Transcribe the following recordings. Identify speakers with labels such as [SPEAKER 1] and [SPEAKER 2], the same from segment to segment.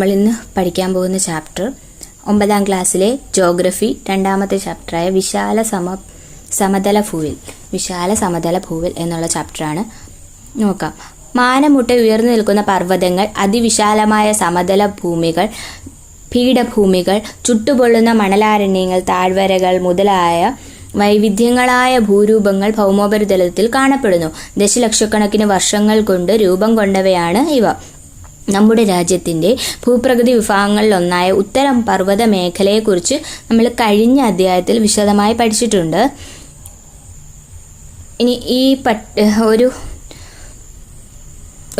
[SPEAKER 1] നമ്മളിന്ന് പഠിക്കാൻ പോകുന്ന ചാപ്റ്റർ 9ാം ക്ലാസ്സിലെ ജോഗ്രഫി രണ്ടാമത്തെ ചാപ്റ്ററായ സമതല ഭൂവിൽ എന്നുള്ള ചാപ്റ്ററാണ്. നോക്കാം. മാനമുട്ട ഉയർന്നു നിൽക്കുന്ന പർവ്വതങ്ങൾ, അതിവിശാലമായ സമതല ഭൂമികൾ, പീഠഭൂമികൾ, ചുട്ടുപൊള്ളുന്ന മണലാരണ്യങ്ങൾ, താഴ്വരകൾ മുതലായ വൈവിധ്യങ്ങളായ ഭൂരൂപങ്ങൾ ഭൗമോപരിതലത്തിൽ കാണപ്പെടുന്നു. ദശലക്ഷക്കണക്കിന് വർഷങ്ങൾ കൊണ്ട് രൂപം കൊണ്ടവയാണ് ഇവ. നമ്മുടെ രാജ്യത്തിൻ്റെ ഭൂപ്രകൃതി വിഭാഗങ്ങളിലൊന്നായ ഉത്തര പർവ്വത മേഖലയെക്കുറിച്ച് നമ്മൾ കഴിഞ്ഞ അധ്യായത്തിൽ വിശദമായി പഠിച്ചിട്ടുണ്ട്. ഇനി ഈ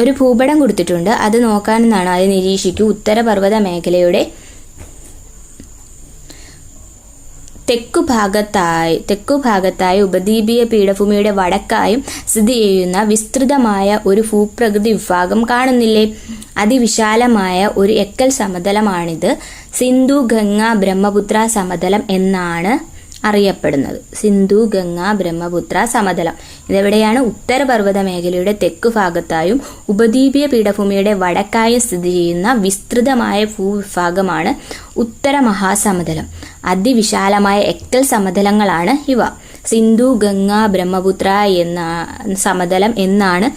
[SPEAKER 1] ഒരു ഭൂപടം കൊടുത്തിട്ടുണ്ട്, അത് നോക്കാനെന്നാണ്. അത് നിരീക്ഷിക്കൂ. ഉത്തര പർവ്വത മേഖലയുടെ തെക്കുഭാഗത്തായി ഉപദ്വീപീയ പീഠഭൂമിയുടെ വടക്കായും സ്ഥിതി ചെയ്യുന്ന വിസ്തൃതമായ ഒരു ഭൂപ്രകൃതി വിഭാഗം കാണുന്നില്ലേ? അതിവിശാലമായ ഒരു എക്കൽ സമതലമാണിത്. സിന്ധു ഗംഗ ബ്രഹ്മപുത്ര സമതലം എന്നാണ് അറിയപ്പെടുന്നത്. സിന്ധു ഗംഗ ബ്രഹ്മപുത്ര സമതലം ഇതെവിടെയാണ്? ഉത്തരപർവ്വത മേഖലയുടെ തെക്കു ഭാഗത്തായും ഉപദ്വീപീയ പീഠഭൂമിയുടെ വടക്കായും സ്ഥിതി ചെയ്യുന്ന വിസ്തൃതമായ ഭൂവിഭാഗമാണ് ഉത്തര മഹാസമതലം. അതിവിശാലമായ എക്കൽ സമതലങ്ങളാണ് ഇവ. സിന്ധു ഗംഗ ബ്രഹ്മപുത്ര സമതലം എന്നാണ്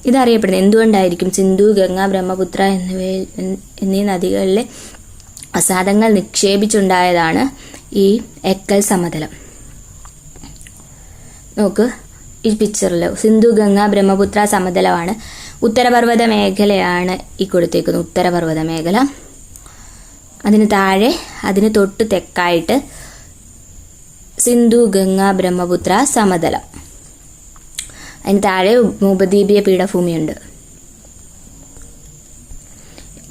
[SPEAKER 1] ഇതറിയപ്പെടുന്നത്. എന്തുകൊണ്ടായിരിക്കും? സിന്ധു ഗംഗ ബ്രഹ്മപുത്ര എന്നീ നദികളിലെ അസാധങ്ങൾ നിക്ഷേപിച്ചുണ്ടായതാണ് ഈ എക്കൽ സമതലം. നോക്ക്, ഈ പിക്ചറിൽ സിന്ധു ഗംഗ ബ്രഹ്മപുത്ര സമതലമാണ്. ഉത്തരപർവ്വത മേഖലയാണ് ഈ കൊടുത്തേക്കുന്നത്. ഉത്തരപർവ്വത മേഖല. അതിന് താഴെ, അതിന് തൊട്ട് തെക്കായിട്ട് സിന്ധു ഗംഗ ബ്രഹ്മപുത്ര സമതലം. അതിന് താഴെ ഉപദ്വീപീയ പീഠഭൂമിയുണ്ട്.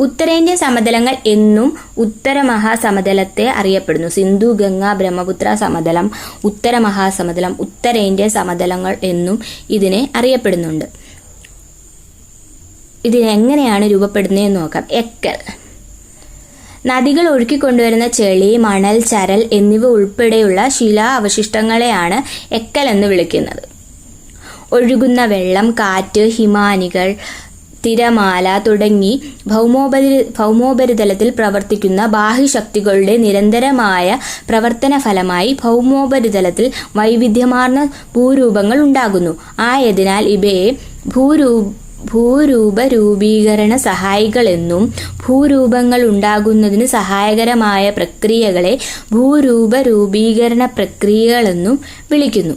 [SPEAKER 1] ഉത്തരേന്ത്യൻ സമതലങ്ങൾ എന്നും ഉത്തര മഹാസമതലത്തെ അറിയപ്പെടുന്നു. സിന്ധു ഗംഗ ബ്രഹ്മപുത്ര സമതലം, ഉത്തര മഹാസമതലം, ഉത്തരേന്ത്യൻ സമതലങ്ങൾ എന്നും ഇതിനെ അറിയപ്പെടുന്നുണ്ട്. ഇതിനെങ്ങനെയാണ് രൂപപ്പെടുന്നതെന്ന് നോക്കാം. എക്കൽ നദികൾ ഒഴുക്കിക്കൊണ്ടുവരുന്ന ചെളി, മണൽ, ചരൽ എന്നിവ ഉൾപ്പെടെയുള്ള ശിലാ അവശിഷ്ടങ്ങളെയാണ് എക്കൽ എന്ന് വിളിക്കുന്നത്. ഒഴുകുന്ന വെള്ളം, കാറ്റ്, ഹിമാനികൾ, തിരമാല തുടങ്ങി ഭൗമോപരിതലത്തിൽ പ്രവർത്തിക്കുന്ന ബാഹ്യശക്തികളുടെ നിരന്തരമായ പ്രവർത്തന ഫലമായി ഭൗമോപരിതലത്തിൽ വൈവിധ്യമാർന്ന ഭൂരൂപങ്ങൾ ഉണ്ടാകുന്നു. ആയതിനാൽ ഇവയെ ഭൂരൂപ രൂപീകരണ സഹായികളെന്നും ഭൂരൂപങ്ങൾ ഉണ്ടാകുന്നതിന് സഹായകരമായ പ്രക്രിയകളെ ഭൂരൂപ രൂപീകരണ പ്രക്രിയകളെന്നും വിളിക്കുന്നു.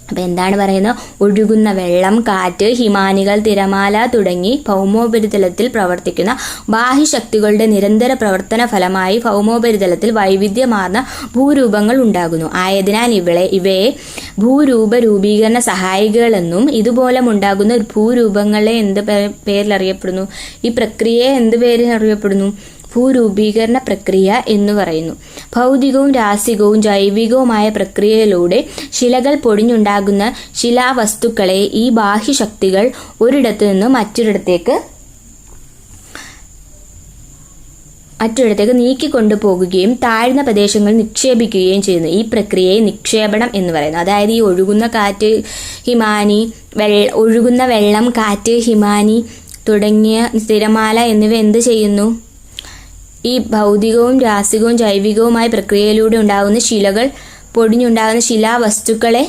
[SPEAKER 1] അപ്പം എന്താണ് പറയുന്നത്? ഒഴുകുന്ന വെള്ളം, കാറ്റ്, ഹിമാനികൾ, തിരമാല തുടങ്ങി ഭൗമോപരിതലത്തിൽ പ്രവർത്തിക്കുന്ന ബാഹ്യശക്തികളുടെ നിരന്തര പ്രവർത്തന ഫലമായി ഭൗമോപരിതലത്തിൽ വൈവിധ്യമാർന്ന ഭൂരൂപങ്ങൾ ഉണ്ടാകുന്നു. ആയതിനാൽ ഇവയെ ഭൂരൂപ രൂപീകരണ സഹായികളെന്നും ഇതുപോലെ ഉണ്ടാകുന്ന ഭൂരൂപങ്ങളെ എന്ത് പേരിലറിയപ്പെടുന്നു? ഈ പ്രക്രിയയെ എന്ത് പേരിൽ അറിയപ്പെടുന്നു? ഭൂരൂപീകരണ പ്രക്രിയ എന്ന് പറയുന്നു. ഭൗതികവും രാസികവും ജൈവികവുമായ പ്രക്രിയയിലൂടെ ശിലകൾ പൊടിഞ്ഞുണ്ടാകുന്ന ശിലാവസ്തുക്കളെ ഈ ബാഹ്യശക്തികൾ ഒരിടത്തു നിന്ന് മറ്റൊരിടത്തേക്ക് നീക്കിക്കൊണ്ടുപോകുകയും താഴ്ന്ന പ്രദേശങ്ങളിൽ നിക്ഷേപിക്കുകയും ചെയ്യുന്നു. ഈ പ്രക്രിയയെ നിക്ഷേപണം എന്ന് പറയുന്നു. അതായത് ഈ ഒഴുകുന്ന വെള്ളം, കാറ്റ്, ഹിമാനി തുടങ്ങിയ തിരമാല എന്നിവ എന്ത് ചെയ്യുന്നു? ഈ ഭൗതികവും രാസികവും ജൈവികവുമായ പ്രക്രിയയിലൂടെ ഉണ്ടാകുന്ന ശിലകൾ പൊടിഞ്ഞുണ്ടാകുന്ന ശിലാവസ്തുക്കളെ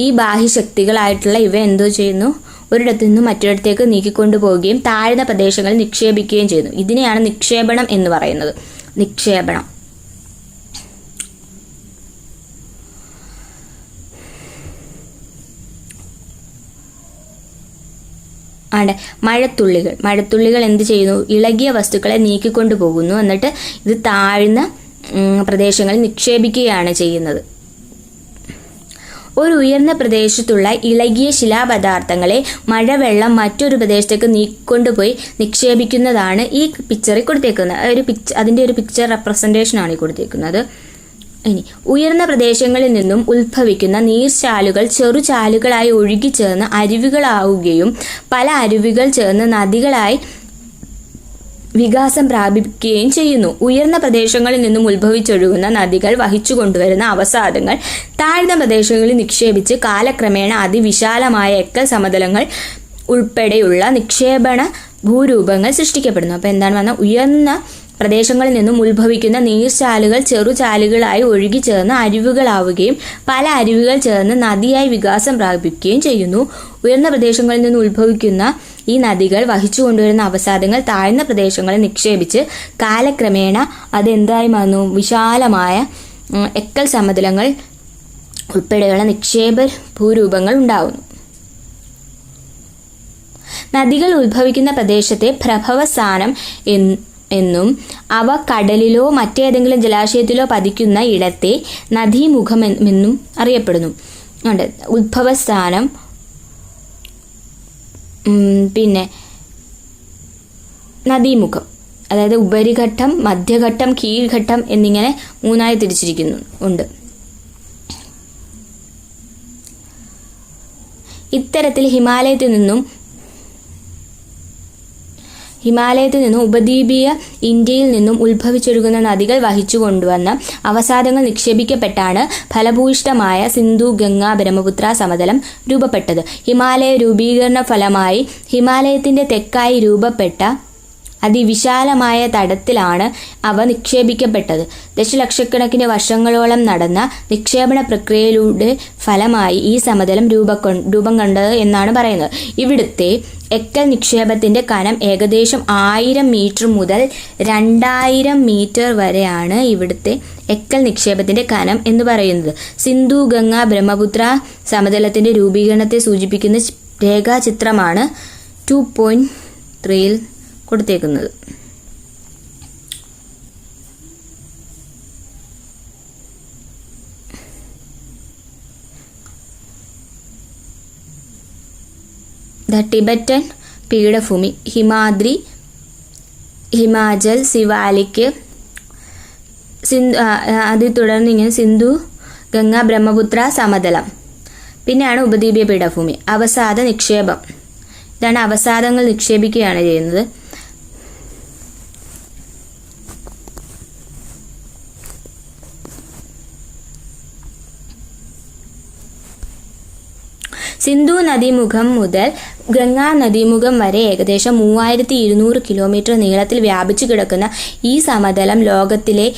[SPEAKER 1] ഈ ബാഹ്യശക്തികളായിട്ടുള്ള ഇവ എന്തോ ചെയ്യുന്നു? ഒരിടത്തു നിന്നും മറ്റൊരിടത്തേക്ക് നീക്കിക്കൊണ്ടുപോവുകയും താഴ്ന്ന പ്രദേശങ്ങളിൽ നിക്ഷേപിക്കുകയും ചെയ്യുന്നു. ഇതിനെയാണ് നിക്ഷേപണം എന്ന് പറയുന്നത്. നിക്ഷേപണം. മഴത്തുള്ളികൾ എന്ത് ചെയ്യുന്നു? ഇളകിയ വസ്തുക്കളെ നീക്കിക്കൊണ്ടു പോകുന്നു. എന്നിട്ട് ഇത് താഴ്ന്ന പ്രദേശങ്ങളിൽ നിക്ഷേപിക്കുകയാണ് ചെയ്യുന്നത്. ഒരു ഉയർന്ന പ്രദേശത്തുള്ള ഇളകിയ ശിലാപദാർത്ഥങ്ങളെ മഴവെള്ളം മറ്റൊരു പ്രദേശത്തേക്ക് നീക്കൊണ്ടുപോയി നിക്ഷേപിക്കുന്നതാണ് ഈ പിക്ചറിൽ കൊടുത്തേക്കുന്നത്. അതിൻ്റെ ഒരു പിക്ചർ റെപ്രസെൻറ്റേഷനാണ് ഈ കൊടുത്തേക്കുന്നത്. ഇനി ഉയർന്ന പ്രദേശങ്ങളിൽ നിന്നും ഉത്ഭവിക്കുന്ന നീർച്ചാലുകൾ ചെറുചാലുകളായി ഒഴുകിച്ചേർന്ന് അരുവികളാവുകയും പല അരുവികൾ ചേർന്ന് നദികളായി വികാസം പ്രാപിക്കുകയും ചെയ്യുന്നു. ഉയർന്ന പ്രദേശങ്ങളിൽ നിന്നും ഉത്ഭവിച്ചൊഴുകുന്ന നദികൾ വഹിച്ചു കൊണ്ടുവരുന്ന അവസാദങ്ങൾ താഴ്ന്ന പ്രദേശങ്ങളിൽ നിക്ഷേപിച്ച് കാലക്രമേണ അതിവിശാലമായ എക്കൽ സമതലങ്ങൾ ഉൾപ്പെടെയുള്ള നിക്ഷേപണ ഭൂരൂപങ്ങൾ സൃഷ്ടിക്കപ്പെടുന്നു. അപ്പോൾ എന്താണ് പറഞ്ഞാൽ ഉയർന്ന പ്രദേശങ്ങളിൽ നിന്നും ഉത്ഭവിക്കുന്ന നീർച്ചാലുകൾ ചെറുചാലുകളായി ഒഴുകിച്ചേർന്ന് അരുവികളാവുകയും പല അരുവികൾ ചേർന്ന് നദിയായി വികാസം പ്രാപിക്കുകയും ചെയ്യുന്നു. ഉയർന്ന പ്രദേശങ്ങളിൽ നിന്ന് ഉത്ഭവിക്കുന്ന ഈ നദികൾ വഹിച്ചു കൊണ്ടുവരുന്ന അവസാദങ്ങൾ താഴ്ന്ന പ്രദേശങ്ങളിൽ നിക്ഷേപിച്ച് കാലക്രമേണ അതെന്തായി മാറുന്നു? വിശാലമായ എക്കൽ സമതലങ്ങൾ ഉൾപ്പെടെയുള്ള നിക്ഷേപ ഭൂരൂപങ്ങൾ ഉണ്ടാകുന്നു. നദികൾ ഉത്ഭവിക്കുന്ന പ്രദേശത്തെ പ്രഭവസ്ഥാനം എന്നും അവ കടലിലോ മറ്റേതെങ്കിലും ജലാശയത്തിലോ പതിക്കുന്ന ഇടത്തെ നദീമുഖം എന്നും അറിയപ്പെടുന്നു. ഉത്ഭവസ്ഥാനം, പിന്നെ നദീമുഖം, അതായത് ഉപരിഘട്ടം, മധ്യഘട്ടം, കീഴ്ഘട്ടം എന്നിങ്ങനെ മൂന്നായി തിരിച്ചിരിക്കുന്നു ഉണ്ട്. ഇത്തരത്തിൽ ഹിമാലയത്തിൽ നിന്നും ഉപദ്വീപീയ ഇന്ത്യയിൽ നിന്നും ഉത്ഭവിച്ചൊഴുകുന്ന നദികൾ വഹിച്ചു കൊണ്ടുവന്ന അവസാദങ്ങൾ നിക്ഷേപിക്കപ്പെട്ടാണ് ഫലഭൂയിഷ്ഠമായ സിന്ധു ഗംഗ ബ്രഹ്മപുത്ര സമതലം രൂപപ്പെട്ടത്. ഹിമാലയ രൂപീകരണ ഫലമായി ഹിമാലയത്തിന്റെ തെക്കായി രൂപപ്പെട്ട അതിവിശാലമായ തടത്തിലാണ് അവ നിക്ഷേപിക്കപ്പെട്ടത്. ദശലക്ഷക്കണക്കിന് വർഷങ്ങളോളം നടന്ന നിക്ഷേപണ പ്രക്രിയയിലൂടെ ഫലമായി ഈ സമതലം രൂപം കണ്ടത് എന്നാണ് പറയുന്നത്. ഇവിടുത്തെ എക്കൽ നിക്ഷേപത്തിന്റെ കനം ഏകദേശം 1000 മീറ്റർ മുതൽ 2000 മീറ്റർ വരെയാണ് ഇവിടുത്തെ എക്കൽ നിക്ഷേപത്തിന്റെ കനം എന്ന് പറയുന്നത്. സിന്ധു ഗംഗ ബ്രഹ്മപുത്ര സമതലത്തിന്റെ രൂപീകരണത്തെ സൂചിപ്പിക്കുന്ന രേഖാചിത്രമാണ് 2.3 കൊടുത്തേക്കുന്നത്. ദ ടിബറ്റൻ പീഠഭൂമി, ഹിമാദ്രി, ഹിമാചൽ, സിവാലിക്, അതിൽ തുടർന്ന് ഇങ്ങനെ സിന്ധു ഗംഗ ബ്രഹ്മപുത്ര സമതലം, പിന്നെയാണ് ഉപദ്വീപീയ പീഠഭൂമി. അവസാദ നിക്ഷേപം, ഇതാണ് അവസാദങ്ങൾ നിക്ഷേപിക്കുകയാണ് ചെയ്യുന്നത്. സിന്ധു നദീമുഖം മുതൽ ഗംഗാ നദീമുഖം വരെ ഏകദേശം 3200 കിലോമീറ്റർ നീളത്തിൽ വ്യാപിച്ചു കിടക്കുന്ന ഈ സമതലം ലോകത്തിലെ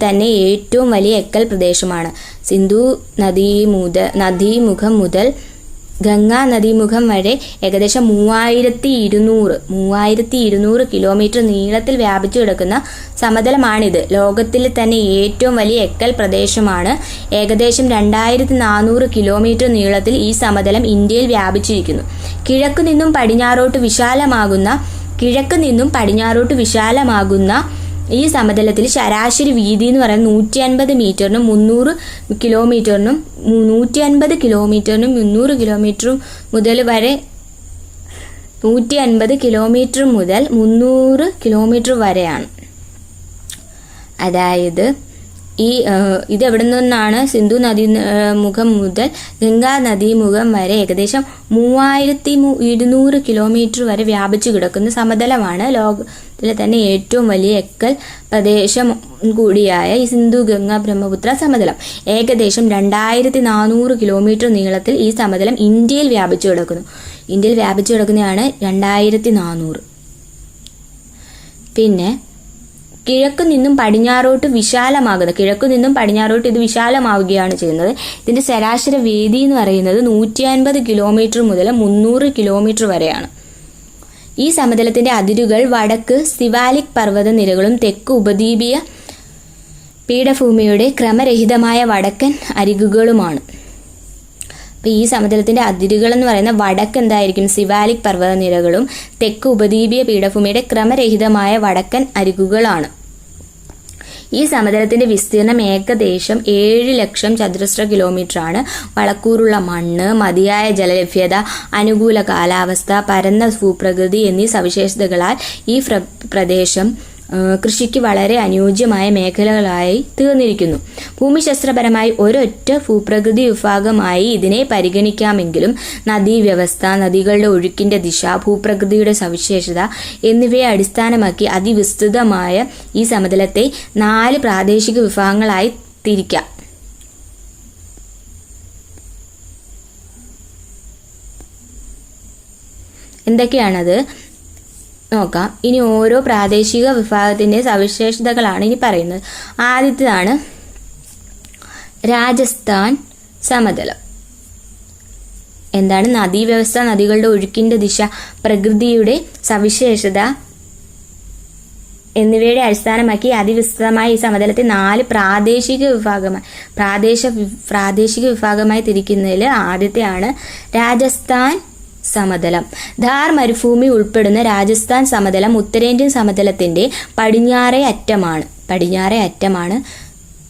[SPEAKER 1] തന്നെ ഏറ്റവും വലിയ എക്കൽ പ്രദേശമാണ്. സിന്ധു നദീമുഖം മുതൽ ഗംഗാ നദീമുഖം വരെ ഏകദേശം 3200 കിലോമീറ്റർ നീളത്തിൽ വ്യാപിച്ചു കിടക്കുന്ന സമതലമാണിത്. ലോകത്തിലെ തന്നെ ഏറ്റവും വലിയ എക്കൽ പ്രദേശമാണ്. ഏകദേശം 2400 കിലോമീറ്റർ നീളത്തിൽ ഈ സമതലം ഇന്ത്യയിൽ വ്യാപിച്ചിരിക്കുന്നു. കിഴക്കു നിന്നും പടിഞ്ഞാറോട്ട് വിശാലമാകുന്ന ഈ സമതലത്തിൽ ശരാശരി വീതി എന്ന് പറയുന്നത് 150 മീറ്ററിനും 300 കിലോമീറ്ററിനും 300 കിലോമീറ്റർ വരെയാണ്. അതായത് ഇതെവിടെ നിന്നാണ്? സിന്ധു നദീമുഖം മുതൽ ഗംഗാ നദീമുഖം വരെ ഏകദേശം 3200 കിലോമീറ്റർ വരെ വ്യാപിച്ചു കിടക്കുന്ന സമതലമാണ്. ലോകത്തിലെ തന്നെ ഏറ്റവും വലിയ എക്കൽ പ്രദേശം കൂടിയായ ഈ സിന്ധു ഗംഗ ബ്രഹ്മപുത്ര സമതലം. ഏകദേശം 2400 കിലോമീറ്റർ നീളത്തിൽ ഈ സമതലം ഇന്ത്യയിൽ വ്യാപിച്ചു കിടക്കുന്നതാണ് 2400. പിന്നെ കിഴക്കു നിന്നും പടിഞ്ഞാറോട്ട് ഇത് വിശാലമാവുകയാണ് ചെയ്യുന്നത്. ഇതിന്റെ ശരാശരി വീതി എന്ന് പറയുന്നത് 150 കിലോമീറ്റർ മുതൽ 300 കിലോമീറ്റർ വരെയാണ്. ഈ സമതലത്തിന്റെ അതിരുകൾ വടക്ക് സിവാലിക് പർവ്വത നിരകളും തെക്ക് ഉപദ്വീപീയ പീഠഭൂമിയുടെ ക്രമരഹിതമായ വടക്കൻ അരികുകളുമാണ്. അപ്പോൾ ഈ സമതലത്തിന്റെ അതിരുകൾ എന്ന് പറയുന്ന വടക്ക് എന്തായിരിക്കും? സിവാലിക് പർവ്വത നിരകളും തെക്ക് ഉപദ്വീപീയ പീഠഭൂമിയുടെ ക്രമരഹിതമായ വടക്കൻ അരികുകളാണ്. ഈ സമതലത്തിന്റെ വിസ്തീർണം ഏകദേശം 7 ലക്ഷം ചതുരശ്ര കിലോമീറ്റർ ആണ്. വളക്കൂറുള്ള മണ്ണ്, മതിയായ ജലലഭ്യത, അനുകൂല കാലാവസ്ഥ, പരന്ന ഭൂപ്രകൃതി എന്നീ സവിശേഷതകളാൽ ഈ പ്രദേശം കൃഷിക്ക് വളരെ അനുയോജ്യമായ മേഖലകളായി തീർന്നിരിക്കുന്നു. ഭൂമിശാസ്ത്രപരമായി ഒരൊറ്റ ഭൂപ്രകൃതി വിഭാഗമായി ഇതിനെ പരിഗണിക്കാമെങ്കിലും നദീവ്യവസ്ഥ, നദികളുടെ ഒഴുക്കിന്റെ ദിശ, ഭൂപ്രകൃതിയുടെ സവിശേഷത എന്നിവയെ അടിസ്ഥാനമാക്കി അതിവിസ്തൃതമായ ഈ സമതലത്തെ 4 പ്രാദേശിക വിഭാഗങ്ങളായി തിരിക്കാം. എന്തൊക്കെയാണത്? നോക്കാം. ഇനി ഓരോ പ്രാദേശിക വിഭാഗത്തിൻ്റെ സവിശേഷതകളാണ് ഇനി പറയുന്നത്. ആദ്യത്തേതാണ് രാജസ്ഥാൻ സമതലം. എന്താണ്? നദീവ്യവസ്ഥ, നദികളുടെ ഒഴുക്കിൻ്റെ ദിശ, പ്രകൃതിയുടെ സവിശേഷത എന്നിവയുടെ അടിസ്ഥാനമാക്കി അതിവിസ്തൃതമായ ഈ സമതലത്തെ 4 പ്രാദേശിക വിഭാഗമായി തിരിക്കുന്നതിൽ ആദ്യത്തെയാണ് രാജസ്ഥാൻ സമതലം. ഥാർ മരുഭൂമി ഉൾപ്പെടുന്ന രാജസ്ഥാൻ സമതലം ഉത്തരേന്ത്യൻ സമതലത്തിന്റെ പടിഞ്ഞാറേ അറ്റമാണ്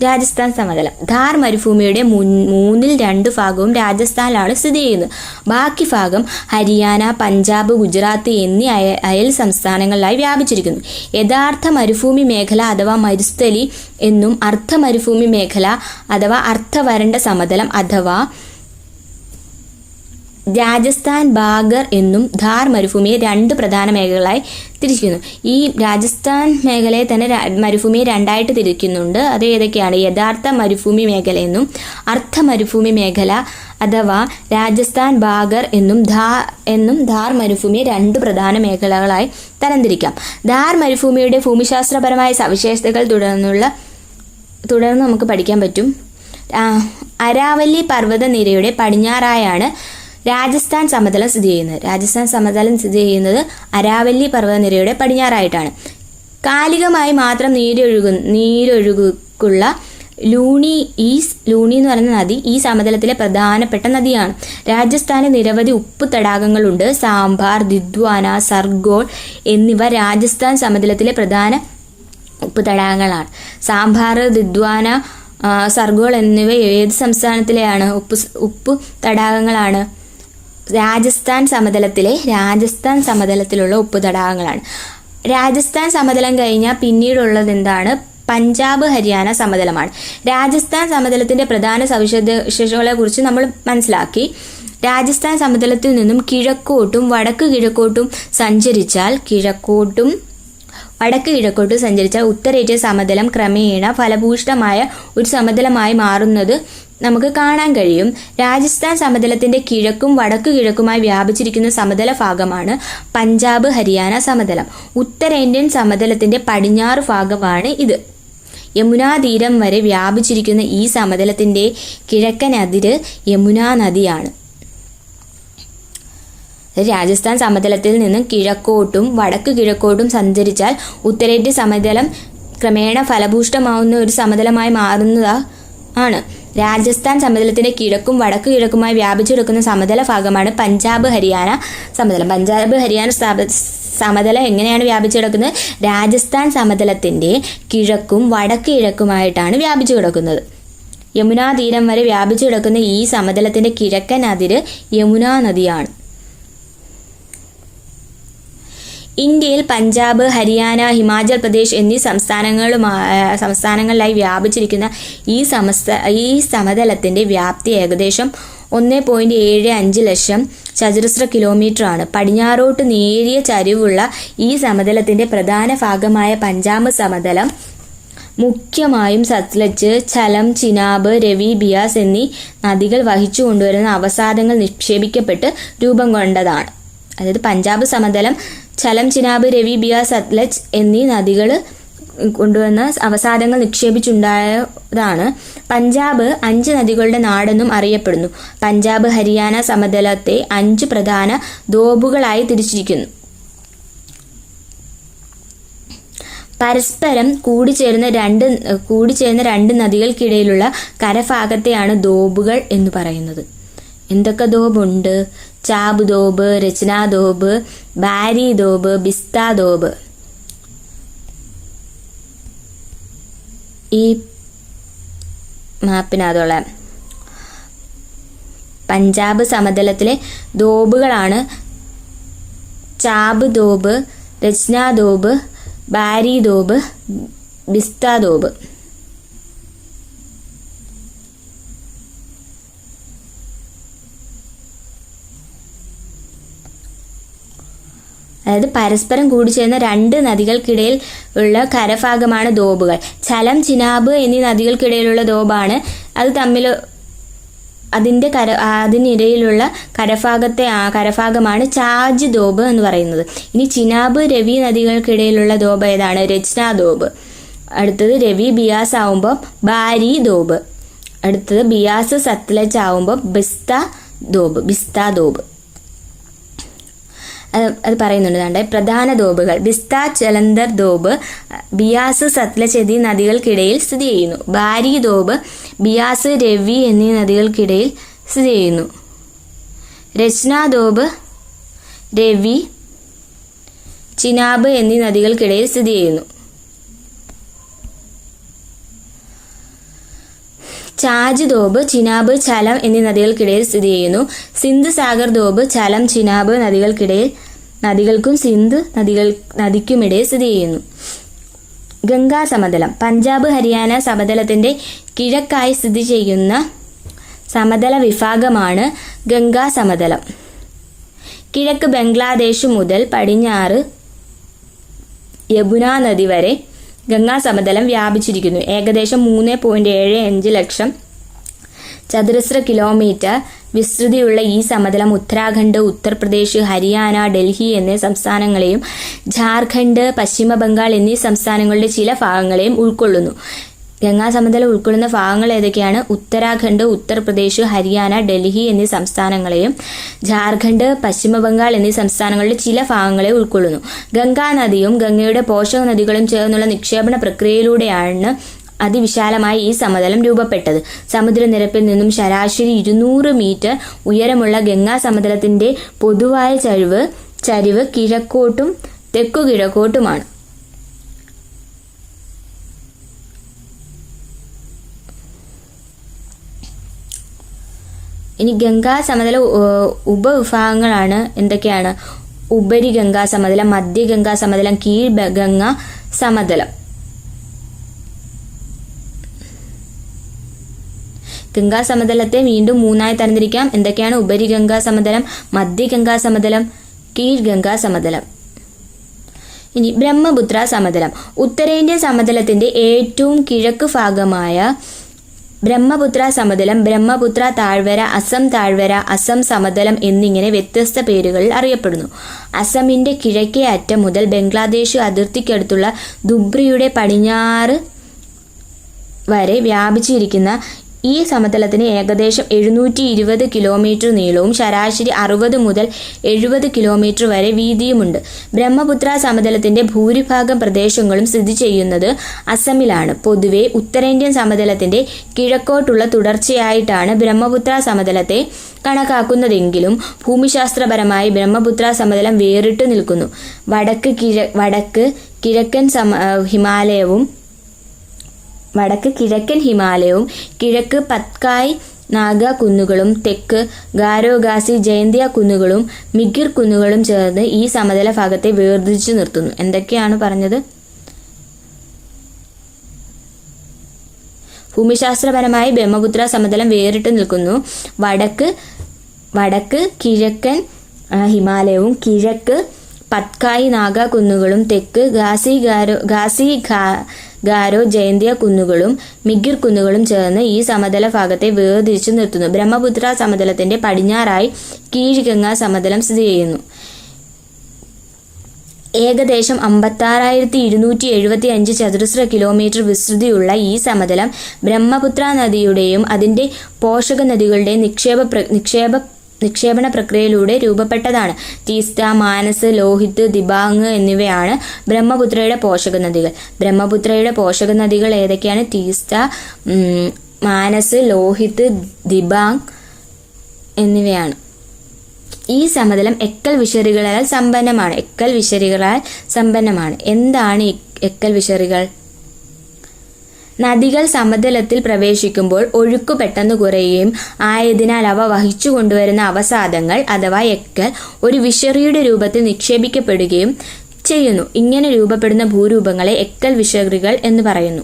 [SPEAKER 1] രാജസ്ഥാൻ സമതലം. ഥാർ മരുഭൂമിയുടെ 2/3 ഭാഗവും രാജസ്ഥാനിലാണ് സ്ഥിതി ചെയ്യുന്നത്. ബാക്കി ഭാഗം ഹരിയാന, പഞ്ചാബ്, ഗുജറാത്ത് എന്നീ അയൽ സംസ്ഥാനങ്ങളിലായി വ്യാപിച്ചിരിക്കുന്നു. യഥാർത്ഥ മരുഭൂമി മേഖല അഥവാ മരുസ്ഥലി എന്നും അർദ്ധ മരുഭൂമി മേഖല അഥവാ അർദ്ധവരണ്ട സമതലം അഥവാ രാജസ്ഥാൻ ബാഗർ എന്നും ഥാർ മരുഭൂമിയെ 2 പ്രധാന മേഖലകളായി തിരിക്കുന്നു. ഈ രാജസ്ഥാൻ മേഖലയെ തന്നെ മരുഭൂമിയെ 2ആയിട്ട് തിരിക്കുന്നുണ്ട്. അത് ഏതൊക്കെയാണ്? യഥാർത്ഥ മരുഭൂമി മേഖലയെന്നും അർദ്ധ മരുഭൂമി മേഖല അഥവാ രാജസ്ഥാൻ ബാഗർ എന്നും ധാർ മരുഭൂമിയെ 2 പ്രധാന മേഖലകളായി തരംതിരിക്കാം. ധാർ മരുഭൂമിയുടെ ഭൂമിശാസ്ത്രപരമായ സവിശേഷതകൾ തുടർന്ന് നമുക്ക് പഠിക്കാൻ പറ്റും. അരാവല്ലി പർവ്വതനിരയുടെ പടിഞ്ഞാറായാണ് രാജസ്ഥാൻ സമതലം സ്ഥിതി ചെയ്യുന്നത്. അരാവല്ലി പർവ്വതനിരയുടെ പടിഞ്ഞാറായിട്ടാണ്. കാലികമായി മാത്രം നീരൊഴുകുള്ള ലൂണി എന്ന് പറയുന്ന നദി ഈ സമതലത്തിലെ പ്രധാനപ്പെട്ട നദിയാണ്. രാജസ്ഥാനിൽ നിരവധി ഉപ്പ് തടാകങ്ങളുണ്ട്. സാംഭാർ, ദിദ്വാന, സർഗോൾ എന്നിവ രാജസ്ഥാൻ സമതലത്തിലെ പ്രധാന ഉപ്പ് തടാകങ്ങളാണ്. സാംഭാർ, ദിദ്വാന, സർഗോൾ എന്നിവ ഏത് സംസ്ഥാനത്തിലെയാണ് ഉപ്പ് തടാകങ്ങളാണ്? രാജസ്ഥാൻ സമതലത്തിലുള്ള ഉപ്പ് തടാകങ്ങളാണ്. രാജസ്ഥാൻ സമതലം കഴിഞ്ഞാൽ പിന്നീടുള്ളത് എന്താണ്? പഞ്ചാബ്, ഹരിയാന സമതലമാണ്. രാജസ്ഥാൻ സമതലത്തിന്റെ പ്രധാന സവിശേഷതകളെ കുറിച്ച് നമ്മൾ മനസ്സിലാക്കി. രാജസ്ഥാൻ സമതലത്തിൽ നിന്നും കിഴക്കോട്ടും വടക്ക് കിഴക്കോട്ടും സഞ്ചരിച്ചാൽ ഉത്തരേന്ത്യ സമതലം ക്രമേണ ഫലഭൂയിഷ്ഠമായ ഒരു സമതലമായി മാറുന്നത് നമുക്ക് കാണാൻ കഴിയും. രാജസ്ഥാൻ സമതലത്തിന്റെ കിഴക്കും വടക്കു കിഴക്കുമായി വ്യാപിച്ചിരിക്കുന്ന സമതല ഭാഗമാണ് പഞ്ചാബ്, ഹരിയാന സമതലം. ഉത്തരേന്ത്യൻ സമതലത്തിന്റെ പടിഞ്ഞാറ് ഭാഗമാണ് ഇത്. യമുനാ തീരം വരെ വ്യാപിച്ചിരിക്കുന്ന ഈ സമതലത്തിന്റെ കിഴക്കൻ അതിര് യമുനാ നദിയാണ്. രാജസ്ഥാൻ സമതലത്തിൽ നിന്നും കിഴക്കോട്ടും വടക്ക് കിഴക്കോട്ടും സഞ്ചരിച്ചാൽ ഉത്തരേന്ത്യ സമതലം ക്രമേണ ഫലഭൂയിഷ്ഠമാവുന്ന ഒരു സമതലമായി മാറുന്നതാണ്. രാജസ്ഥാൻ സമതലത്തിന്റെ കിഴക്കും വടക്ക് കിഴക്കുമായി വ്യാപിച്ചെടുക്കുന്ന സമതല ഭാഗമാണ് പഞ്ചാബ്, ഹരിയാന സമതലം. സമതലം എങ്ങനെയാണ് വ്യാപിച്ചെടുക്കുന്നത്? രാജസ്ഥാൻ സമതലത്തിന്റെ കിഴക്കും വടക്ക് കിഴക്കുമായിട്ടാണ് വ്യാപിച്ചു കിടക്കുന്നത്. യമുനാ തീരം വരെ വ്യാപിച്ചു കിടക്കുന്ന ഈ സമതലത്തിന്റെ കിഴക്കൻ അതിര് യമുനാ നദിയാണ്. ഇന്ത്യയിൽ പഞ്ചാബ്, ഹരിയാന, ഹിമാചൽ പ്രദേശ് എന്നീ സംസ്ഥാനങ്ങളിലായി വ്യാപിച്ചിരിക്കുന്ന ഈ സമതലത്തിന്റെ വ്യാപ്തി ഏകദേശം 1.75 ലക്ഷം ചതുരശ്ര കിലോമീറ്ററാണ്. പടിഞ്ഞാറോട്ട് നേരിയ ചരിവുള്ള ഈ സമതലത്തിന്റെ പ്രധാന ഭാഗമായ പഞ്ചാബ് സമതലം മുഖ്യമായും സത്ലജ്, ഝലം, ചിനാബ്, രവി, ബിയാസ് എന്നീ നദികൾ വഹിച്ചു കൊണ്ടുവരുന്ന അവസാദങ്ങൾ നിക്ഷേപിക്കപ്പെട്ട് രൂപം കൊണ്ടതാണ്. അതായത് പഞ്ചാബ് സമതലം ഝലം, ചിനാബ്, രവി, ബിയാസ്, സത്ലജ് എന്നീ നദികൾ കൊണ്ടുവന്ന അവസാദങ്ങൾ നിക്ഷേപിച്ചുണ്ടായതാണ്. പഞ്ചാബ് 5 നദികളുടെ നാടെന്നും അറിയപ്പെടുന്നു. പഞ്ചാബ് ഹരിയാന സമതലത്തെ 5 പ്രധാന ദോബുകളായി തിരിച്ചിരിക്കുന്നു. പരസ്പരം കൂടിച്ചേർന്ന രണ്ട് നദികൾക്കിടയിലുള്ള കരഭാഗത്തെയാണ് ദോബുകൾ എന്ന് പറയുന്നത്. എന്തൊക്കെ ദോബുണ്ട്? ചാബ് ദോബ്, രചന ദോബ്, ബാരി ദോബ്, ബിസ്ത ദോബ്. ഈ മാപ്പിനകത്തുള്ള പഞ്ചാബ് സമതലത്തിലെ ദോബുകളാണ് ചാബ് ദോബ്, രചന ദോബ്, ബാരി ദോബ്, ബിസ്ത ദോബ്. അതായത് പരസ്പരം കൂടിച്ചേർന്ന 2 നദികൾക്കിടയിൽ ഉള്ള കരഭാഗമാണ് ദോബുകൾ. ഝലം, ചിനാബ് എന്നീ നദികൾക്കിടയിലുള്ള ദോബാണ്. അത് തമ്മിൽ അതിനിടയിലുള്ള കരഭാഗമാണ് ചാജ് ദോബ് എന്ന് പറയുന്നത്. ഇനി ചിനാബ് രവി നദികൾക്കിടയിലുള്ള ദോബ് ഏതാണ്? രച്ന ദോബ്. അടുത്തത് രവി ബിയാസ് ആവുമ്പോൾ ബാരി ദോബ്. അടുത്തത് ബിയാസ് സത്ലജ് ആവുമ്പോൾ ബിസ്ത ദോബ്. അത് പറയുന്നുണ്ട്. പ്രധാന ദോബുകൾ ബിസ്ത ജലന്ധർ ദോബ് ബിയാസ് സത്ലജ് എന്നീ നദികൾക്കിടയിൽ സ്ഥിതി ചെയ്യുന്നു. ബാരി ദോബ് ബിയാസ് രവി എന്നീ നദികൾക്കിടയിൽ സ്ഥിതി ചെയ്യുന്നു. രച്ന ദോബ് രവി ചിനാബ് എന്നീ നദികൾക്കിടയിൽ സ്ഥിതി ചെയ്യുന്നു. ചാജ് ദോബ് ചിനാബ് ചലം എന്നീ നദികൾക്കിടയിൽ സ്ഥിതി ചെയ്യുന്നു. സിന്ധ് സാഗർ ദോബ് ചലം ചിനാബ് നദികൾക്കും സിന്ധ് നദിക്കുമിടയിൽ സ്ഥിതി ചെയ്യുന്നു. ഗംഗാ സമതലം പഞ്ചാബ് ഹരിയാന സമതലത്തിന്റെ കിഴക്കായി സ്ഥിതി ചെയ്യുന്ന സമതല വിഭാഗമാണ് ഗംഗാ സമതലം. കിഴക്ക് ബംഗ്ലാദേശ് മുതൽ പടിഞ്ഞാറ് യമുന നദി വരെ ഗംഗാ സമതലം വ്യാപിച്ചിരിക്കുന്നു. ഏകദേശം 3.75 ലക്ഷം ചതുരശ്ര കിലോമീറ്റർ വിസ്തൃതിയുള്ള ഈ സമതലം ഉത്തരാഖണ്ഡ്, ഉത്തർപ്രദേശ്, ഹരിയാന, ഡൽഹി എന്നീ സംസ്ഥാനങ്ങളെയും ജാർഖണ്ഡ്, പശ്ചിമ ബംഗാൾ എന്നീ സംസ്ഥാനങ്ങളുടെ ചില ഭാഗങ്ങളെയും ഉൾക്കൊള്ളുന്നു. ഗംഗാ സമതലം ഉൾക്കൊള്ളുന്ന ഭാഗങ്ങൾ ഏതൊക്കെയാണ്? ഉത്തരാഖണ്ഡ്, ഉത്തർപ്രദേശ്, ഹരിയാന, ഡൽഹി എന്നീ സംസ്ഥാനങ്ങളെയും ജാർഖണ്ഡ്, പശ്ചിമ ബംഗാൾ എന്നീ സംസ്ഥാനങ്ങളുടെ ചില ഭാഗങ്ങളെ ഉൾക്കൊള്ളുന്നു. ഗംഗാ നദിയും ഗംഗയുടെ പോഷക നദികളും ചേർന്നുള്ള നിക്ഷേപണ പ്രക്രിയയിലൂടെയാണ് അതിവിശാലമായ ഈ സമതലം രൂപപ്പെട്ടത്. സമുദ്രനിരപ്പിൽ നിന്നും ശരാശരി 200 മീറ്റർ ഉയരമുള്ള ഗംഗാ സമതലത്തിന്റെ പൊതുവായ ചരിവ് കിഴക്കോട്ടും തെക്കുകിഴക്കോട്ടുമാണ്. ഇനി ഗംഗാ സമതല ഉപവിഭാഗങ്ങളാണ് എന്തൊക്കെയാണ്? ഉപരി ഗംഗാ സമതലം, മധ്യ ഗംഗാ സമതലം, കീഴ് ഗംഗാ സമതലം. ഗംഗാ സമതലത്തെ വീണ്ടും 3ആയി തരംതിരിക്കാം. എന്തൊക്കെയാണ്? ഉപരി ഗംഗാ സമതലം, മധ്യ ഗംഗാ സമതലം, കീഴ് ഗംഗാ സമതലം. ഇനി ബ്രഹ്മപുത്ര സമതലം ഉത്തരേന്ത്യൻ സമതലത്തിന്റെ ഏറ്റവും കിഴക്ക് ഭാഗമായ ബ്രഹ്മപുത്ര സമതലം, ബ്രഹ്മപുത്ര താഴ്വര, അസം താഴ്വര, അസം സമതലം എന്നിങ്ങനെ വ്യത്യസ്ത പേരുകളിൽ അറിയപ്പെടുന്നു. അസമിന്റെ കിഴക്കേ അറ്റം മുതൽ ബംഗ്ലാദേശ് അതിർത്തിക്കടുത്തുള്ള ധുബ്രിയുടെ പടിഞ്ഞാറ് വരെ വ്യാപിച്ചിരിക്കുന്ന ഈ സമതലത്തിന് ഏകദേശം 720 കിലോമീറ്റർ നീളവും ശരാശരി 60 മുതൽ 70 കിലോമീറ്റർ വരെ വീതിയുമുണ്ട്. ബ്രഹ്മപുത്ര സമതലത്തിന്റെ ഭൂരിഭാഗം പ്രദേശങ്ങളും സ്ഥിതി ചെയ്യുന്നത് അസമിലാണ്. പൊതുവെ ഉത്തരേന്ത്യൻ സമതലത്തിന്റെ കിഴക്കോട്ടുള്ള തുടർച്ചയായിട്ടാണ് ബ്രഹ്മപുത്ര സമതലത്തെ കണക്കാക്കുന്നതെങ്കിലും ഭൂമിശാസ്ത്രപരമായി ബ്രഹ്മപുത്ര സമതലം വേറിട്ട് നിൽക്കുന്നു. വടക്ക് കിഴക്കൻ ഹിമാലയവും കിഴക്ക് പത്കായ് നാഗ കുന്നുകളും തെക്ക് ഗാരോ ഖാസി ജയന്തിയ കുന്നുകളും മിഗിർ കുന്നുകളും ചേർന്ന് ഈ സമതല ഭാഗത്തെ വേർതിരിച്ചു നിർത്തുന്നു. എന്തൊക്കെയാണ് പറഞ്ഞത്? ഭൂമിശാസ്ത്രപരമായി ബ്രഹ്മപുത്ര സമതലം വേറിട്ട് നിൽക്കുന്നു. വടക്ക് കിഴക്കൻ ഹിമാലയവും കിഴക്ക് പത്കായ് നാഗ കുന്നുകളും തെക്ക് ഗാരോ ജയന്തിയ കുന്നുകളും മിഗിർ കുന്നുകളും ചേർന്ന് ഈ സമതല ഭാഗത്തെ വേർതിരിച്ചു നിർത്തുന്നു. ബ്രഹ്മപുത്ര സമതലത്തിന്റെ പടിഞ്ഞാറായി കീഴ് ഗംഗാ സമതലം സ്ഥിതി ചെയ്യുന്നു. ഏകദേശം 56,275 ചതുരശ്ര കിലോമീറ്റർ വിസ്തൃതിയുള്ള ഈ സമതലം ബ്രഹ്മപുത്ര നദിയുടെയും അതിന്റെ പോഷക നദികളുടെയും നിക്ഷേപണ പ്രക്രിയയിലൂടെ രൂപപ്പെട്ടതാണ്. തീസ്ത, മാനസ്, ലോഹിത്, ദിബാങ് എന്നിവയാണ് ബ്രഹ്മപുത്രയുടെ പോഷക നദികൾ. ബ്രഹ്മപുത്രയുടെ പോഷക നദികൾ ഏതൊക്കെയാണ്? തീസ്ത, മാനസ്, ലോഹിത്, ദിബാങ് എന്നിവയാണ്. ഈ സമതലം എക്കൽ വിശറികളാൽ സമ്പന്നമാണ്. എന്താണ് എക്കൽ വിശറികൾ? നദികൾ സമതലത്തിൽ പ്രവേശിക്കുമ്പോൾ ഒഴുക്ക് പെട്ടെന്ന് കുറയുകയും ആയതിനാൽ അവ വഹിച്ചു കൊണ്ടുവരുന്ന അവസാദങ്ങൾ അഥവാ എക്കൽ ഒരു വിശറിയുടെ രൂപത്തിൽ നിക്ഷേപിക്കപ്പെടുകയും ചെയ്യുന്നു. ഇങ്ങനെ രൂപപ്പെടുന്ന ഭൂരൂപങ്ങളെ എക്കൽ വിശറികൾ എന്ന് പറയുന്നു.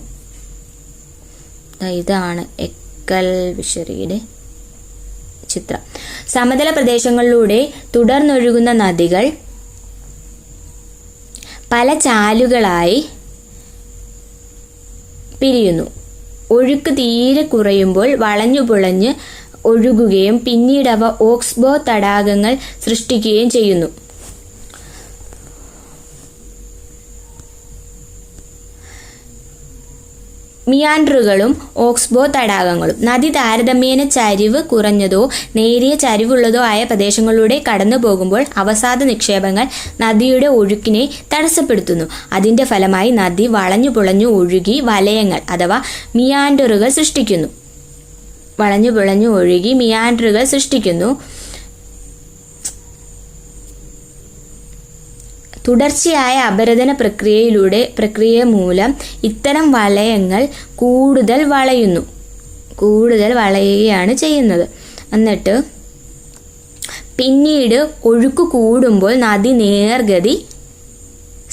[SPEAKER 1] ഇതാണ് എക്കൽ വിശറിയുടെ ചിത്രം. സമതല പ്രദേശങ്ങളിലൂടെ തുടർന്നൊഴുകുന്ന നദികൾ പല ചാലുകളായി പിരിയുന്നു. ഒഴുക്ക് തീരെ കുറയുമ്പോൾ വളഞ്ഞു പുളഞ്ഞ് ഒഴുകുകയും പിന്നീട് അവ ഓക്സ്ബോ തടാകങ്ങൾ സൃഷ്ടിക്കുകയും ചെയ്യുന്നു. മിയാൻഡറുകളും ഓക്സ്ബോ തടാകങ്ങളും. നദി താരതമ്യേന ചരിവ് കുറഞ്ഞതോ നേരിയ ചരിവുള്ളതോ ആയ പ്രദേശങ്ങളിലൂടെ കടന്നു പോകുമ്പോൾ അവസാദ നിക്ഷേപങ്ങൾ നദിയുടെ ഒഴുക്കിനെ തടസ്സപ്പെടുത്തുന്നു. അതിന്റെ ഫലമായി നദി വളഞ്ഞു പുളഞ്ഞു ഒഴുകി വലയങ്ങൾ അഥവാ മിയാൻഡറുകൾ സൃഷ്ടിക്കുന്നു. തുടർച്ചയായ അപരദന പ്രക്രിയ മൂലം ഇത്തരം വലയങ്ങൾ കൂടുതൽ വളയുകയാണ് ചെയ്യുന്നത്. എന്നിട്ട് പിന്നീട് ഒഴുക്ക് കൂടുമ്പോൾ നദി നേർഗതി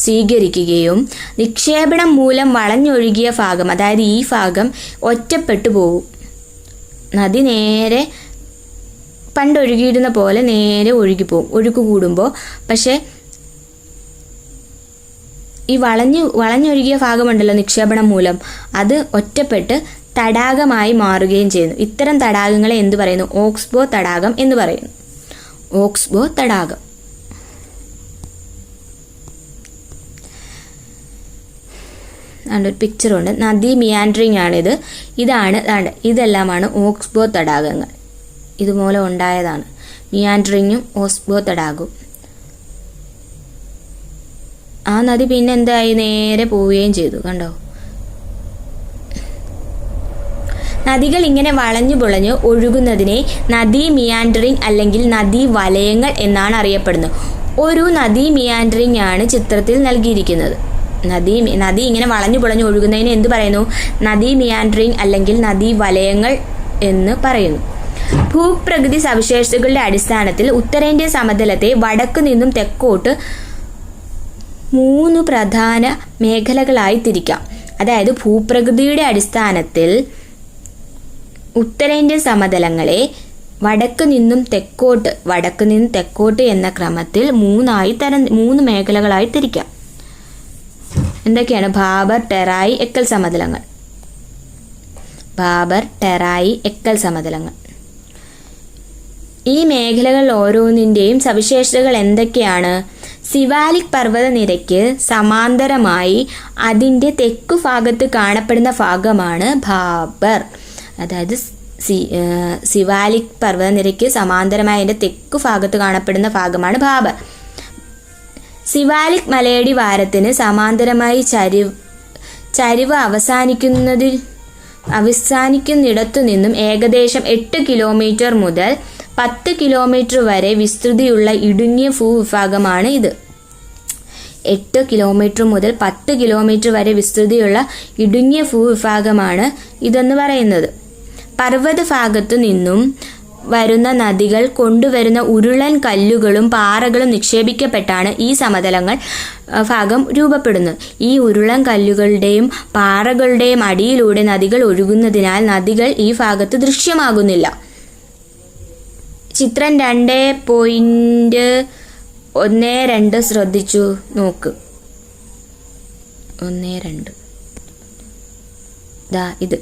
[SPEAKER 1] സ്വീകരിക്കുകയും നിക്ഷേപണം മൂലം വളഞ്ഞൊഴുകിയ ഭാഗം, അതായത് ഈ ഭാഗം ഒറ്റപ്പെട്ടു പോകും. നദി നേരെ പണ്ടൊഴുകിയിരുന്ന പോലെ നേരെ ഒഴുകിപ്പോവും ഒഴുക്ക് കൂടുമ്പോൾ. പക്ഷെ ഈ വളഞ്ഞൊഴുകിയ ഭാഗമുണ്ടല്ലോ നിക്ഷേപണം മൂലം, അത് ഒറ്റപ്പെട്ട് തടാകമായി മാറുകയും ചെയ്യുന്നു. ഇത്തരം തടാകങ്ങളെ എന്ത് പറയുന്നു? ഓക്സ്ബോ തടാകം എന്ന് പറയുന്നു. ഓക്സ്ബോ തടാകം. ഒരു പിക്ചറുണ്ട്. നദി മിയാൻഡറിങ് ആണിത്. ഇതെല്ലാമാണ് ഓക്സ്ബോ തടാകങ്ങൾ. ഇതുപോലെ ഉണ്ടായതാണ് മിയാൻഡറിങ്ങും ഓക്സ്ബോ തടാകവും. ആ നദി പിന്നെ എന്തായി? നേരെ പോവുകയും ചെയ്തു. കണ്ടോ? നദികൾ ഇങ്ങനെ വളഞ്ഞു പുളഞ്ഞ് ഒഴുകുന്നതിനെ നദി മിയാൻഡറിങ് അല്ലെങ്കിൽ നദീ വലയങ്ങൾ എന്നാണ് അറിയപ്പെടുന്നത്. ഒരു നദി മിയാൻഡറിങ് ആണ് ചിത്രത്തിൽ നൽകിയിരിക്കുന്നത്. നദി ഇങ്ങനെ വളഞ്ഞു പുളഞ്ഞു ഒഴുകുന്നതിന് എന്ത് പറയുന്നു? നദി മിയാൻഡറിങ് അല്ലെങ്കിൽ നദീ വലയങ്ങൾ എന്ന് പറയുന്നു. ഭൂപ്രകൃതി സവിശേഷതകളുടെ അടിസ്ഥാനത്തിൽ ഉത്തരേന്ത്യൻ സമതലത്തെ വടക്കു നിന്നും തെക്കോട്ട് 3 പ്രധാന മേഖലകളായി തിരിക്കാം. അതായത് ഭൂപ്രകൃതിയുടെ അടിസ്ഥാനത്തിൽ ഉത്തരേന്ത്യൻ സമതലങ്ങളെ വടക്ക് നിന്നും തെക്കോട്ട് എന്ന ക്രമത്തിൽ 3 മേഖലകളായി തിരിക്കാം. എന്തൊക്കെയാണ്? ഭാബർ, ടെറായി, എക്കൽ സമതലങ്ങൾ. ഈ മേഖലകൾ ഓരോന്നിൻ്റെയും സവിശേഷതകൾ എന്തൊക്കെയാണ്? സിവാലിക് പർവ്വതനിരയ്ക്ക് സമാന്തരമായി അതിൻ്റെ തെക്കു ഭാഗത്ത് കാണപ്പെടുന്ന ഭാഗമാണ് ഭാബർ. അതായത് സിവാലിക് പർവ്വതനിരയ്ക്ക് സമാന്തരമായി അതിൻ്റെ തെക്കു ഭാഗത്ത് കാണപ്പെടുന്ന ഭാഗമാണ് ഭാബർ. സിവാലിക് മലയടി വാരത്തിന് സമാന്തരമായി ചരിവ് അവസാനിക്കുന്നിടത്തു നിന്നും ഏകദേശം 8 കിലോമീറ്റർ മുതൽ 10 കിലോമീറ്റർ വരെ വിസ്തൃതിയുള്ള ഇടുങ്ങിയ ഭൂവിഭാഗമാണ് ഇത്. 8 കിലോമീറ്റർ മുതൽ 10 കിലോമീറ്റർ വരെ വിസ്തൃതിയുള്ള ഇടുങ്ങിയ ഭൂവിഭാഗമാണ് ഇതെന്ന് പറയുന്നത്. പർവ്വത ഭാഗത്തു നിന്നും വരുന്ന നദികൾ കൊണ്ടുവരുന്ന ഉരുളൻ കല്ലുകളും പാറകളും നിക്ഷേപിക്കപ്പെട്ടാണ് ഈ സമതലങ്ങൾ ഭാഗം രൂപപ്പെടുന്നത്. ഈ ഉരുളൻ കല്ലുകളുടെയും പാറകളുടെയും അടിയിലൂടെ നദികൾ ഒഴുകുന്നതിനാൽ നദികൾ ഈ ഭാഗത്ത് ദൃശ്യമാകുന്നില്ല. ചിത്രം 2.12 ശ്രദ്ധിച്ചു നോക്ക്. 1-2 ഇത്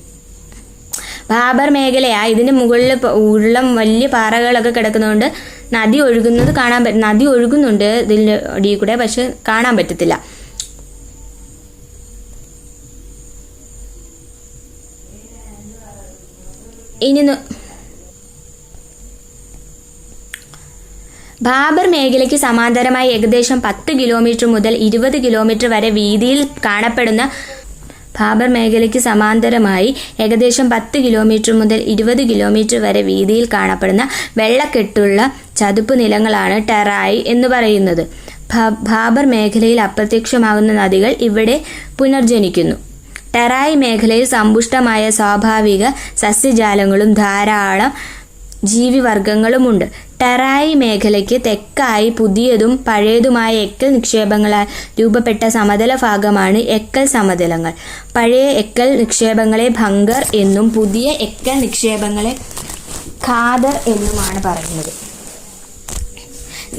[SPEAKER 1] ഭാബർ മേഖലയാ. ഇതിന് മുകളിൽ ഉരുളം വലിയ പാറകളൊക്കെ കിടക്കുന്നതുകൊണ്ട് നദി ഒഴുകുന്നുണ്ട് ഇതിൻ്റെ അടിയിൽ കൂടെ, പക്ഷെ കാണാൻ പറ്റത്തില്ല. ഇനി ഭാബർ മേഖലയ്ക്ക് സമാന്തരമായി ഏകദേശം 10 കിലോമീറ്റർ മുതൽ 20 കിലോമീറ്റർ വരെ വീതിയിൽ കാണപ്പെടുന്ന ഭാബർ മേഖലയ്ക്ക് സമാന്തരമായി ഏകദേശം 10 കിലോമീറ്റർ മുതൽ 20 കിലോമീറ്റർ വരെ വീതിയിൽ കാണപ്പെടുന്ന വെള്ളക്കെട്ടുള്ള ചതുപ്പ് നിലങ്ങളാണ് ടെറായി എന്ന് പറയുന്നത്. ഭാബർ മേഖലയിൽ അപ്രത്യക്ഷമാകുന്ന നദികൾ ഇവിടെ പുനർജനിക്കുന്നു. ടെറായി മേഖലയിൽ സമ്പുഷ്ടമായ സ്വാഭാവിക സസ്യജാലങ്ങളും ധാരാളം ജീവിവർഗങ്ങളുമുണ്ട്. ടെറായി മേഖലയ്ക്ക് തെക്കായി പുതിയതും പഴയതുമായ എക്കൽ നിക്ഷേപങ്ങളാൽ രൂപപ്പെട്ട സമതല ഭാഗമാണ് എക്കൽ സമതലങ്ങൾ. പഴയ എക്കൽ നിക്ഷേപങ്ങളെ ഭംഗർ എന്നും പുതിയ എക്കൽ നിക്ഷേപങ്ങളെ ഖാദർ എന്നുമാണ് പറയുന്നത്.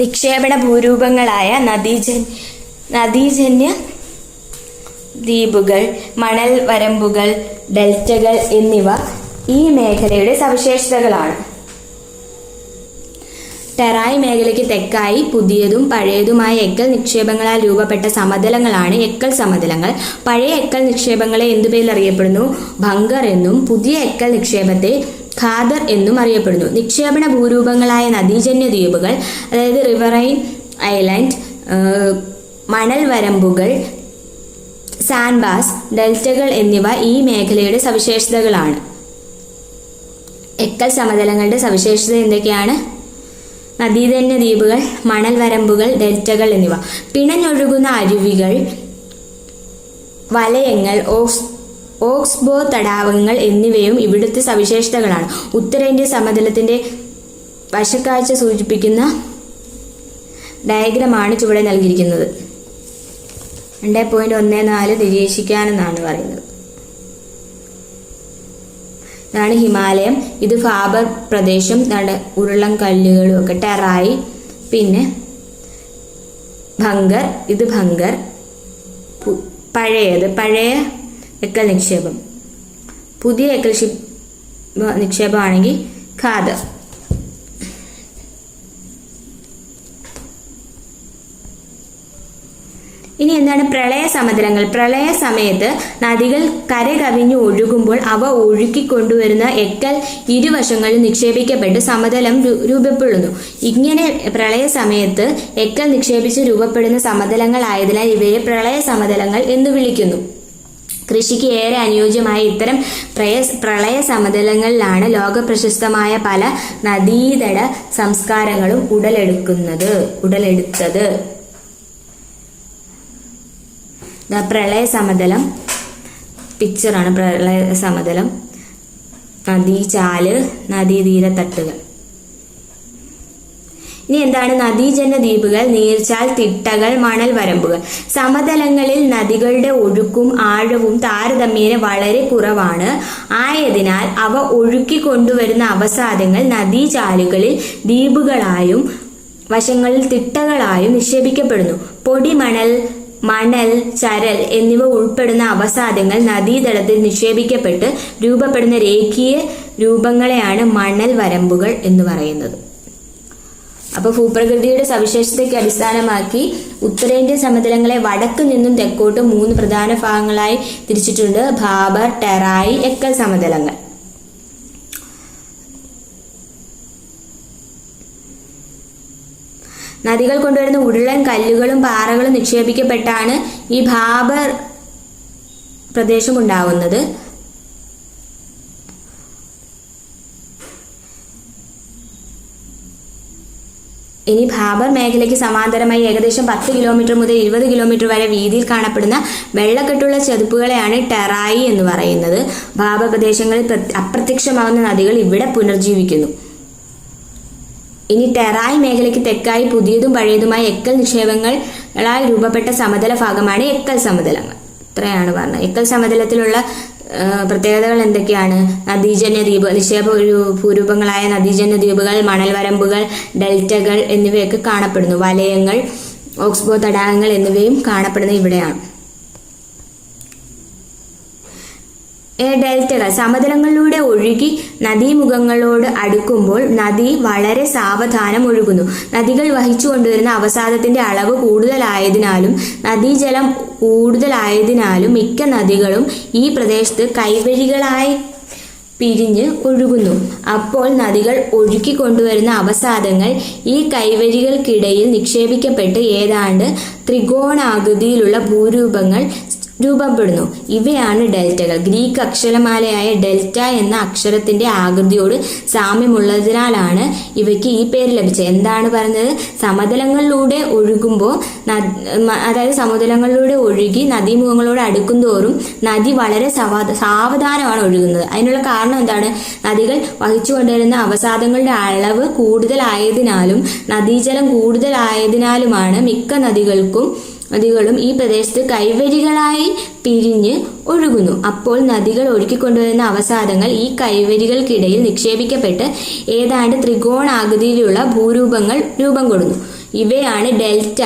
[SPEAKER 1] നിക്ഷേപണ ഭൂരൂപങ്ങളായ നദീജന്യ ദ്വീപുകൾ, മണൽ വരമ്പുകൾ, ഡെൽറ്റകൾ എന്നിവ ഈ മേഖലയുടെ സവിശേഷതകളാണ്. ടെറായി മേഖലയ്ക്ക് തെക്കായി പുതിയതും പഴയതുമായ എക്കൽ നിക്ഷേപങ്ങളാൽ രൂപപ്പെട്ട സമതലങ്ങളാണ് എക്കൽ സമതലങ്ങൾ. പഴയ എക്കൽ നിക്ഷേപങ്ങളെ എന്തു പേരിൽ അറിയപ്പെടുന്നു? ഭംഗർ എന്നും പുതിയ എക്കൽ നിക്ഷേപത്തെ ഖാദർ എന്നും അറിയപ്പെടുന്നു. നിക്ഷേപണ ഭൂരൂപങ്ങളായ നദീജന്യ ദ്വീപുകൾ, അതായത് റിവറൈൻ ഐലൻഡ്, മണൽ വരമ്പുകൾ, സാൻഡ്ബാസ്, ഡെൽറ്റകൾ എന്നിവ ഈ മേഖലയുടെ സവിശേഷതകളാണ്. എക്കൽ സമതലങ്ങളുടെ സവിശേഷത എന്തൊക്കെയാണ്? നദീജന്യ ദ്വീപുകൾ, മണൽ വരമ്പുകൾ, ഡെൽറ്റകൾ എന്നിവ. പിണഞ്ഞൊഴുകുന്ന അരുവികൾ, വലയങ്ങൾ, ഓക്സ്ബോ തടാകങ്ങൾ എന്നിവയും ഇവിടുത്തെ സവിശേഷതകളാണ്. ഉത്തരേന്ത്യ സമതലത്തിന്റെ വശക്കാഴ്ച സൂചിപ്പിക്കുന്ന ഡയഗ്രമാണ് ചുവടെ നൽകിയിരിക്കുന്നത്. 2.14 നിരീക്ഷിക്കാനെന്നാണ് പറയുന്നത്. ഇതാണ് ഹിമാലയം. ഇത് ഫാബർ പ്രദേശം, ഉരുളൻ കല്ലുകളും ഒക്കെ. ടെറായി, പിന്നെ ഭംഗർ, ഇത് ഭംഗർ. പഴയ എക്കൽ നിക്ഷേപം. പുതിയ എക്കൽ നിക്ഷേപമാണെങ്കിൽ ഖാദർ. ഇനി എന്താണ് പ്രളയ സമതലങ്ങൾ? പ്രളയ സമയത്ത് നദികൾ കര കവിഞ്ഞു ഒഴുകുമ്പോൾ അവ ഒഴുക്കിക്കൊണ്ടുവരുന്ന എക്കൽ ഇരുവശങ്ങളിൽ നിക്ഷേപിക്കപ്പെട്ട് സമതലം രൂപപ്പെടുന്നു. ഇങ്ങനെ പ്രളയ സമയത്ത് എക്കൽ നിക്ഷേപിച്ച് രൂപപ്പെടുന്ന സമതലങ്ങളായതിനാൽ ഇവയെ പ്രളയ സമതലങ്ങൾ എന്ന് വിളിക്കുന്നു. കൃഷിക്ക് ഏറെ അനുയോജ്യമായ ഇത്തരം പ്രളയ സമതലങ്ങളിലാണ് ലോകപ്രശസ്തമായ പല നദീതട സംസ്കാരങ്ങളും ഉടലെടുത്തത്. പ്രളയ സമതലം പിക്ചറാണ്. പ്രളയ സമതലം, നദീചാല്, നദീതീരത്തട്ടുകൾ. ഇനി എന്താണ് നദീജന്യ ദ്വീപുകൾ, നീർച്ചാൽ, തിട്ടകൾ, മണൽ വരമ്പുകൾ. സമതലങ്ങളിൽ നദികളുടെ ഒഴുക്കും ആഴവും താരതമ്യേന വളരെ കുറവാണ്. ആയതിനാൽ അവ ഒഴുക്കി കൊണ്ടുവരുന്ന അവസാദങ്ങൾ നദീചാലുകളിൽ ദ്വീപുകളായും വശങ്ങളിൽ തിട്ടകളായും നിക്ഷേപിക്കപ്പെടുന്നു. പൊടി, മണൽ, ചരൽ എന്നിവ ഉൾപ്പെടുന്ന അവസാദങ്ങൾ നദീതടത്തിൽ നിക്ഷേപിക്കപ്പെട്ട് രൂപപ്പെടുന്ന രേഖീയ രൂപങ്ങളെയാണ് മണൽ വരമ്പുകൾ എന്ന് പറയുന്നത്. അപ്പോൾ ഭൂപ്രകൃതിയുടെ സവിശേഷതയ്ക്ക് അടിസ്ഥാനമാക്കി ഉത്തരേന്ത്യൻ സമതലങ്ങളെ വടക്ക് നിന്നും തെക്കോട്ട് 3 പ്രധാന ഭാഗങ്ങളായി തിരിച്ചിട്ടുണ്ട്. ഭാബർ, ടെറായി, എക്കൽ സമതലങ്ങൾ. നദികൾ കൊണ്ടുവരുന്ന ഉരുളൻ കല്ലുകളും പാറകളും നിക്ഷേപിക്കപ്പെട്ടാണ് ഈ ഭാബർ പ്രദേശം ഉണ്ടാവുന്നത്. ഇനി ഭാബർ മേഖലയ്ക്ക് സമാന്തരമായി ഏകദേശം 10 കിലോമീറ്റർ മുതൽ 20 കിലോമീറ്റർ വരെ വീതിയിൽ കാണപ്പെടുന്ന വെള്ളക്കെട്ടുള്ള ചതുപ്പുകളെയാണ് ടെറായി എന്ന് പറയുന്നത്. ഭാബർ പ്രദേശങ്ങളിൽ അപ്രത്യക്ഷമാകുന്ന നദികൾ ഇവിടെ പുനർജീവിക്കുന്നു. ഇനി ടെറായി മേഖലയ്ക്ക് തെക്കായി പുതിയതും പഴയതുമായ എക്കൽ നിക്ഷേപങ്ങളായി രൂപപ്പെട്ട സമതല ഭാഗമാണ് എക്കൽ സമതലങ്ങൾ. ഇത്രയാണ് പറഞ്ഞത്. എക്കൽ സമതലത്തിലുള്ള പ്രത്യേകതകൾ എന്തൊക്കെയാണ്? നദീജന്യ ദ്വീപ്, നിക്ഷേപ ഭൂരൂപങ്ങളായ നദീജന്യ ദ്വീപുകൾ, മണൽ വരമ്പുകൾ, ഡെൽറ്റകൾ എന്നിവയൊക്കെ കാണപ്പെടുന്നു. വലയങ്ങൾ, ഓക്സ്ബോ തടാകങ്ങൾ എന്നിവയും കാണപ്പെടുന്നത് ഇവിടെയാണ്. ഡെൽറ്റകൾ സമതലങ്ങളിലൂടെ ഒഴുകി നദീമുഖങ്ങളോട് അടുക്കുമ്പോൾ നദി വളരെ സാവധാനം ഒഴുകുന്നു. നദികൾ വഹിച്ചു കൊണ്ടുവരുന്ന അവസാദത്തിന്റെ അളവ് കൂടുതലായതിനാലും നദീജലം കൂടുതലായതിനാലും മിക്ക നദികളും ഈ പ്രദേശത്ത് കൈവഴികളായി പിരിഞ്ഞ് ഒഴുകുന്നു. അപ്പോൾ നദികൾ ഒഴുക്കിക്കൊണ്ടുവരുന്ന അവസാദങ്ങൾ ഈ കൈവഴികൾക്കിടയിൽ നിക്ഷേപിക്കപ്പെട്ട് ഏതാണ്ട് ത്രികോണാകൃതിയിലുള്ള ഭൂരൂപങ്ങൾ രൂപപ്പെടുന്നു. ഇവയാണ് ഡെൽറ്റകൾ. ഗ്രീക്ക് അക്ഷരമാലയായ ഡെൽറ്റ എന്ന അക്ഷരത്തിന്റെ ആകൃതിയോട് സാമ്യമുള്ളതിനാലാണ് ഇവയ്ക്ക് ഈ പേര് ലഭിച്ചത്. എന്താണ് പറഞ്ഞത്? സമതലങ്ങളിലൂടെ ഒഴുകുമ്പോൾ, അതായത് സമതലങ്ങളിലൂടെ ഒഴുകി നദീമുഖങ്ങളോട് അടുക്കുന്തോറും നദി വളരെ സാവധാനമാണ് ഒഴുകുന്നത്. അതിനുള്ള കാരണം എന്താണ്? നദികൾ വഹിച്ചു കൊണ്ടുവരുന്ന അവസാദങ്ങളുടെ അളവ് കൂടുതലായതിനാലും നദീജലം കൂടുതലായതിനാലുമാണ് മിക്ക നദികളും ഈ പ്രദേശത്ത് കൈവരികളായി പിരിഞ്ഞ് ഒഴുകുന്നു. അപ്പോൾ നദികൾ ഒഴുക്കിക്കൊണ്ടുവരുന്ന അവസാദങ്ങൾ ഈ കൈവരികൾക്കിടയിൽ നിക്ഷേപിക്കപ്പെട്ട് ഏതാണ്ട് ത്രികോണാകൃതിയിലുള്ള ഭൂരൂപങ്ങൾ രൂപം കൊള്ളുന്നു. ഇവയാണ് ഡെൽറ്റ.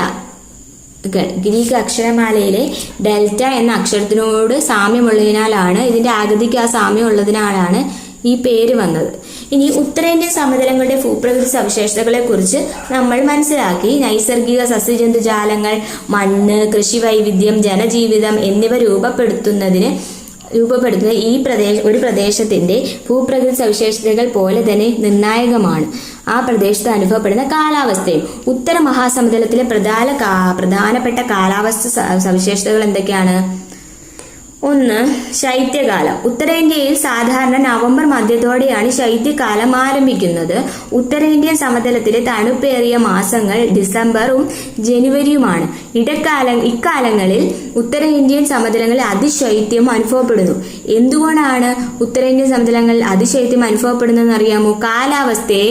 [SPEAKER 1] ഗ്രീക്ക് അക്ഷരമാലയിലെ ഡെൽറ്റ എന്ന അക്ഷരത്തിനോട് സാമ്യമുള്ളതിനാലാണ്, ഇതിന്റെ ആകൃതിക്ക് ആ സാമ്യം ഉള്ളതിനാലാണ് ഈ പേര് വന്നത്. ഇനി ഉത്തരേന്ത്യൻ സമതലങ്ങളുടെ ഭൂപ്രകൃതി സവിശേഷതകളെ കുറിച്ച് നമ്മൾ മനസ്സിലാക്കി. നൈസർഗിക സസ്യജന്തുജാലങ്ങൾ, മണ്ണ്, കൃഷി വൈവിധ്യം, ജനജീവിതം എന്നിവ രൂപപ്പെടുത്തുന്ന ഒരു പ്രദേശത്തിന്റെ ഭൂപ്രകൃതി സവിശേഷതകൾ പോലെ തന്നെ നിർണായകമാണ് ആ പ്രദേശത്ത് അനുഭവപ്പെടുന്ന കാലാവസ്ഥയും. ഉത്തര മഹാസമുദ്രത്തിലെ പ്രധാനപ്പെട്ട കാലാവസ്ഥ സവിശേഷതകൾ എന്തൊക്കെയാണ്? ഒന്ന്, ശൈത്യകാലം. ഉത്തരേന്ത്യയിൽ സാധാരണ നവംബർ മധ്യത്തോടെയാണ് ശൈത്യകാലം ആരംഭിക്കുന്നത്. ഉത്തരേന്ത്യൻ സമതലത്തിലെ തണുപ്പേറിയ മാസങ്ങൾ ഡിസംബറും ജനുവരിയുമാണ്. ഇക്കാലങ്ങളിൽ ഉത്തരേന്ത്യൻ സമതലങ്ങളിൽ അതിശൈത്യം അനുഭവപ്പെടുന്നു. എന്തുകൊണ്ടാണ് ഉത്തരേന്ത്യൻ സമതലങ്ങളിൽ അതിശൈത്യം അനുഭവപ്പെടുന്നതെന്ന് അറിയാമോ? കാലാവസ്ഥയെ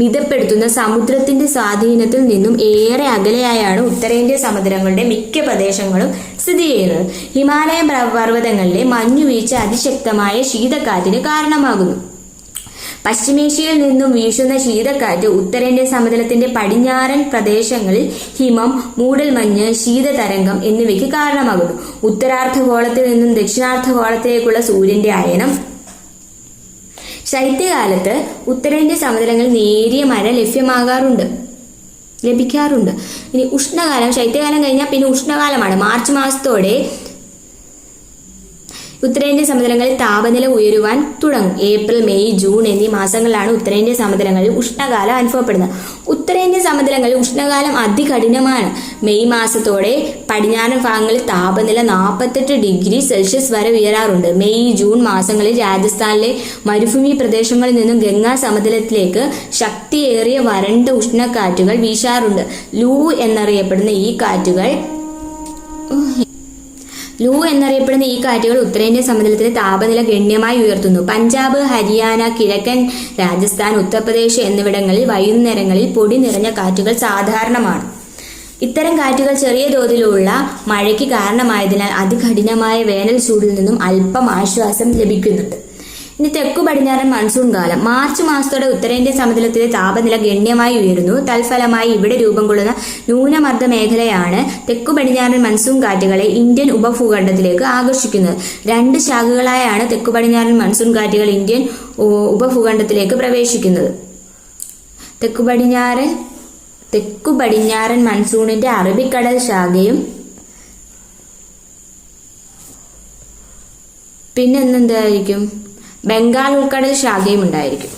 [SPEAKER 1] മിതപ്പെടുത്തുന്ന സമുദ്രത്തിന്റെ സ്വാധീനത്തിൽ നിന്നും ഏറെ അകലെയായാണ് ഉത്തരേന്ത്യൻ സമതലങ്ങളുടെ മിക്ക പ്രദേശങ്ങളും സ്ഥിതി ചെയ്യുന്നത്. ഹിമാലയൻ പർവ്വതങ്ങളിലെ മഞ്ഞുവീഴ്ച അതിശക്തമായ ശീതക്കാറ്റിന് കാരണമാകുന്നു. പശ്ചിമേഷ്യയിൽ നിന്നും വീശുന്ന ശീതക്കാറ്റ് ഉത്തരേന്ത്യൻ സമതലത്തിന്റെ പടിഞ്ഞാറൻ പ്രദേശങ്ങളിൽ ഹിമം, മൂടൽമഞ്ഞ്, ശീതതരംഗം എന്നിവയ്ക്ക് കാരണമാകുന്നു. ഉത്തരാർദ്ധഗോളത്തിൽ നിന്നും ദക്ഷിണാർദ്ധഗോളത്തിലേക്കുള്ള സൂര്യന്റെ അയനം. ശൈത്യകാലത്ത് ഉത്തരേന്ത്യൻ സമതലങ്ങളിൽ നേരിയ മഴ ലഭിക്കാറുണ്ട്. ഇനി ഉഷ്ണകാലം. ശൈത്യകാലം കഴിഞ്ഞാൽ പിന്നെ ഉഷ്ണകാലമാണ്. മാർച്ച് മാസത്തോടെ ഉത്തരേന്ത്യൻ സമതലങ്ങളിൽ താപനില ഉയരുവാൻ തുടങ്ങും. ഏപ്രിൽ, മെയ്, ജൂൺ എന്നീ മാസങ്ങളിലാണ് ഉത്തരേന്ത്യൻ സമതലങ്ങളിൽ ഉഷ്ണകാലം അനുഭവപ്പെടുന്നത്. ഉത്തരേന്ത്യൻ സമതലങ്ങളിൽ ഉഷ്ണകാലം അതികഠിനമാണ്. മെയ് മാസത്തോടെ പടിഞ്ഞാറൻ ഭാഗങ്ങളിൽ താപനില 48 ഡിഗ്രി സെൽഷ്യസ് വരെ ഉയരാറുണ്ട്. മെയ്, ജൂൺ മാസങ്ങളിൽ രാജസ്ഥാനിലെ മരുഭൂമി പ്രദേശങ്ങളിൽ നിന്നും ഗംഗാ സമതലത്തിലേക്ക് ശക്തിയേറിയ വരണ്ട ഉഷ്ണക്കാറ്റുകൾ വീശാറുണ്ട്. ലൂ എന്നറിയപ്പെടുന്ന ഈ കാറ്റുകൾ ഉത്തരേന്ത്യൻ സമതലത്തിലെ താപനില ഗണ്യമായി ഉയർത്തുന്നു. പഞ്ചാബ്, ഹരിയാന, കിഴക്കൻ രാജസ്ഥാൻ, ഉത്തർപ്രദേശ് എന്നിവിടങ്ങളിൽ വൈകുന്നേരങ്ങളിൽ പൊടി നിറഞ്ഞ കാറ്റുകൾ സാധാരണമാണ്. ഇത്തരം കാറ്റുകൾ ചെറിയ തോതിലുള്ള മഴയ്ക്ക് കാരണമായതിനാൽ അതികഠിനമായ വേനൽ ചൂടിൽ നിന്നും അല്പം ആശ്വാസം ലഭിക്കുന്നുണ്ട്. ഇനി തെക്കു പടിഞ്ഞാറൻ മൺസൂൺ കാലം. മാർച്ച് മാസത്തോടെ ഉത്തരേന്ത്യൻ സമതലത്തിലെ താപനില ഗണ്യമായി ഉയരുന്നു. തൽഫലമായി ഇവിടെ രൂപം കൊള്ളുന്ന ന്യൂനമർദ്ദ മേഖലയാണ് തെക്കു പടിഞ്ഞാറൻ മൺസൂൺ കാറ്റുകളെ ഇന്ത്യൻ ഉപഭൂഖണ്ഡത്തിലേക്ക് ആകർഷിക്കുന്നത്. 2 ശാഖകളായാണ് തെക്കു പടിഞ്ഞാറൻ മൺസൂൺ കാറ്റുകൾ ഇന്ത്യൻ ഉപഭൂഖണ്ഡത്തിലേക്ക് പ്രവേശിക്കുന്നത്. തെക്കു പടിഞ്ഞാറൻ മൺസൂണിന്റെ അറബിക്കടൽ ശാഖയും പിന്നെന്തായിരിക്കും? ബംഗാൾ ഉൾക്കടൽ ശാഖയും ഉണ്ടായിരിക്കും.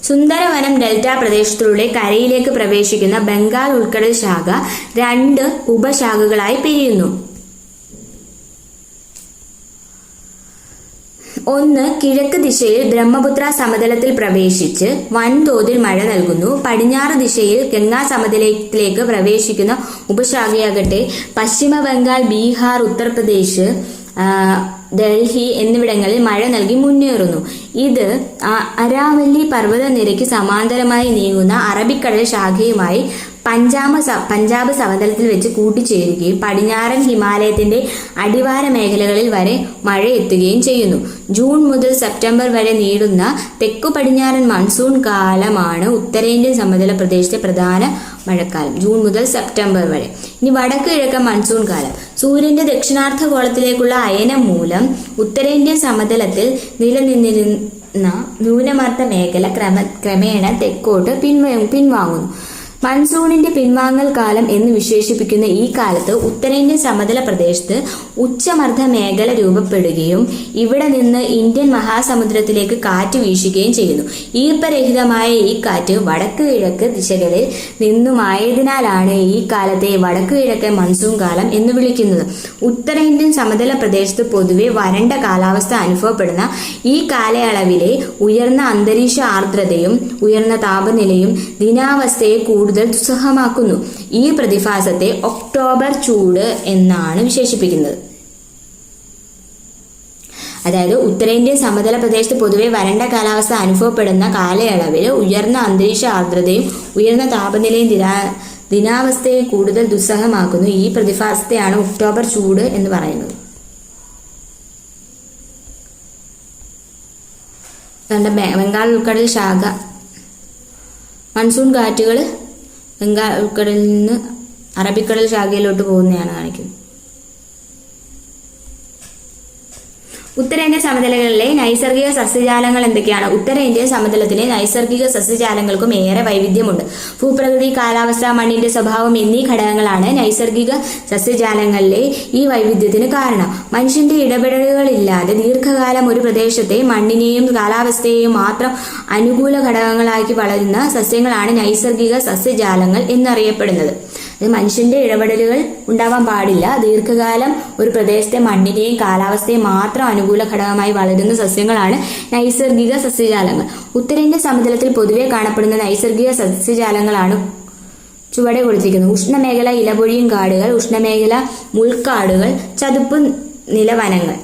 [SPEAKER 1] സുന്ദരവനം ഡെൽറ്റ പ്രദേശത്തിലൂടെ കരയിലേക്ക് പ്രവേശിക്കുന്ന ബംഗാൾ ഉൾക്കടൽ ശാഖ 2 ഉപശാഖകളായി പിരിയുന്നു. ഒന്ന്, കിഴക്ക് ദിശയിൽ ബ്രഹ്മപുത്ര സമതലത്തിൽ പ്രവേശിച്ച് വൻതോതിൽ മഴ നൽകുന്നു. പടിഞ്ഞാറ് ദിശയിൽ ഗംഗാ സമതലത്തിലേക്ക് പ്രവേശിക്കുന്ന ഉപശാഖയാകട്ടെ പശ്ചിമ ബംഗാൾ, ബീഹാർ, ഉത്തർപ്രദേശ്, ഡൽഹി എന്നിവിടങ്ങളിൽ മഴ നൽകി മുന്നേറുന്നു. ഇത് അരാവല്ലി പർവ്വതനിരയ്ക്ക് സമാന്തരമായി നീങ്ങുന്ന അറബിക്കടൽ ശാഖയുമായി പഞ്ചാബ് സമതലത്തിൽ വെച്ച് കൂട്ടിച്ചേരുകയും പടിഞ്ഞാറൻ ഹിമാലയത്തിന്റെ അടിവാര മേഖലകളിൽ വരെ മഴ എത്തുകയും ചെയ്യുന്നു. ജൂൺ മുതൽ സെപ്റ്റംബർ വരെ നീളുന്ന തെക്കു പടിഞ്ഞാറൻ മൺസൂൺ കാലമാണ് ഉത്തരേന്ത്യൻ സമതല പ്രദേശത്തെ പ്രധാന മഴക്കാലം. ജൂൺ മുതൽ സെപ്റ്റംബർ വരെ. ഇനി വടക്ക് കിഴക്കൻ മൺസൂൺ കാലം. സൂര്യന്റെ ദക്ഷിണാർദ്ധഗോളത്തിലേക്കുള്ള അയനം മൂലം ഉത്തരേന്ത്യൻ സമതലത്തിൽ നിലനിന്നിരുന്ന ന്യൂനമർദ്ദ മേഖല ക്രമേണ തെക്കോട്ട് പിൻവാങ്ങുന്നു. മൺസൂണിന്റെ പിൻവാങ്ങൽ കാലം എന്ന് വിശേഷിപ്പിക്കുന്ന ഈ കാലത്ത് ഉത്തരേന്ത്യൻ സമതല പ്രദേശത്ത് ഉച്ചമർദ്ദ മേഖല രൂപപ്പെടുകയും ഇവിടെ നിന്ന് ഇന്ത്യൻ മഹാസമുദ്രത്തിലേക്ക് കാറ്റ് വീശുകയും ചെയ്യുന്നു. ഈർപ്പരഹിതമായ ഈ കാറ്റ് വടക്ക് കിഴക്ക് ദിശകളിൽ നിന്നുമായതിനാലാണ് ഈ കാലത്തെ വടക്ക് കിഴക്കൻ മൺസൂൺ കാലം എന്ന് വിളിക്കുന്നത്. ഉത്തരേന്ത്യൻ സമതല പ്രദേശത്ത് പൊതുവെ വരണ്ട കാലാവസ്ഥ അനുഭവപ്പെടുന്ന ഈ കാലയളവിലെ ഉയർന്ന അന്തരീക്ഷ ആർദ്രതയും ഉയർന്ന താപനിലയും ദിനാവസ്ഥയെ കൂടുതൽ ദുസ്സഹമാക്കുന്നു. ഈ പ്രതിഭാസത്തെ ഒക്ടോബർ ചൂട് എന്നാണ് വിശേഷിപ്പിക്കുന്നത്. അതായത് ഉത്തരേന്ത്യൻ സമതല പ്രദേശത്ത് പൊതുവെ വരണ്ട കാലാവസ്ഥ അനുഭവപ്പെടുന്ന കാലയളവിൽ ഉയർന്ന അന്തരീക്ഷ ആർദ്രതയും ഉയർന്ന താപനിലയും ദിനാവസ്ഥയെ കൂടുതൽ ദുസ്സഹമാക്കുന്നു. ഈ പ്രതിഭാസത്തെയാണ് ഒക്ടോബർ ചൂട് എന്ന് പറയുന്നത്. ബംഗാൾ ഉൾക്കടൽ ശാഖ മൺസൂൺ കാറ്റുകൾ ബംഗാൾ ഉൾക്കടലിൽ നിന്ന് അറബിക്കടൽ ശാഖയിലോട്ട് പോകുന്നതാണ് കാണിക്കുന്നത്. ഉത്തരേന്ത്യൻ സമതലങ്ങളിലെ നൈസർഗിക സസ്യജാലങ്ങൾ എന്തൊക്കെയാണ്? ഉത്തരേന്ത്യൻ സമതലത്തിലെ നൈസർഗിക സസ്യജാലങ്ങൾക്കും ഏറെ വൈവിധ്യമുണ്ട്. ഭൂപ്രകൃതി, കാലാവസ്ഥ, മണ്ണിന്റെ സ്വഭാവം എന്നീ ഘടകങ്ങളാണ് നൈസർഗിക സസ്യജാലങ്ങളിലെ ഈ വൈവിധ്യത്തിന് കാരണം. മനുഷ്യന്റെ ഇടപെടലുകളില്ലാതെ ദീർഘകാലം ഒരു പ്രദേശത്തെ മണ്ണിനെയും കാലാവസ്ഥയെയും മാത്രം അനുകൂല ഘടകങ്ങളാക്കി വളരുന്ന സസ്യങ്ങളാണ് നൈസർഗിക സസ്യജാലങ്ങൾ എന്നറിയപ്പെടുന്നത്. മനുഷ്യന്റെ ഇടപെടലുകൾ ഉണ്ടാവാൻ പാടില്ല. ദീർഘകാലം ഒരു പ്രദേശത്തെ മണ്ണിനെയും കാലാവസ്ഥയും മാത്രം അനുകൂല ഘടകമായി വളരുന്ന സസ്യങ്ങളാണ് നൈസർഗിക സസ്യജാലങ്ങൾ. ഉത്തരേന്ത്യൻ സമതലത്തിൽ പൊതുവെ കാണപ്പെടുന്ന നൈസർഗിക സസ്യജാലങ്ങളാണ് ചുവടെ കൊടുത്തിരിക്കുന്നത്. ഉഷ്ണമേഖല ഇലപൊഴിയും കാടുകൾ, ഉഷ്ണമേഖല മുൾക്കാടുകൾ, ചതുപ്പ് നിലവനങ്ങൾ.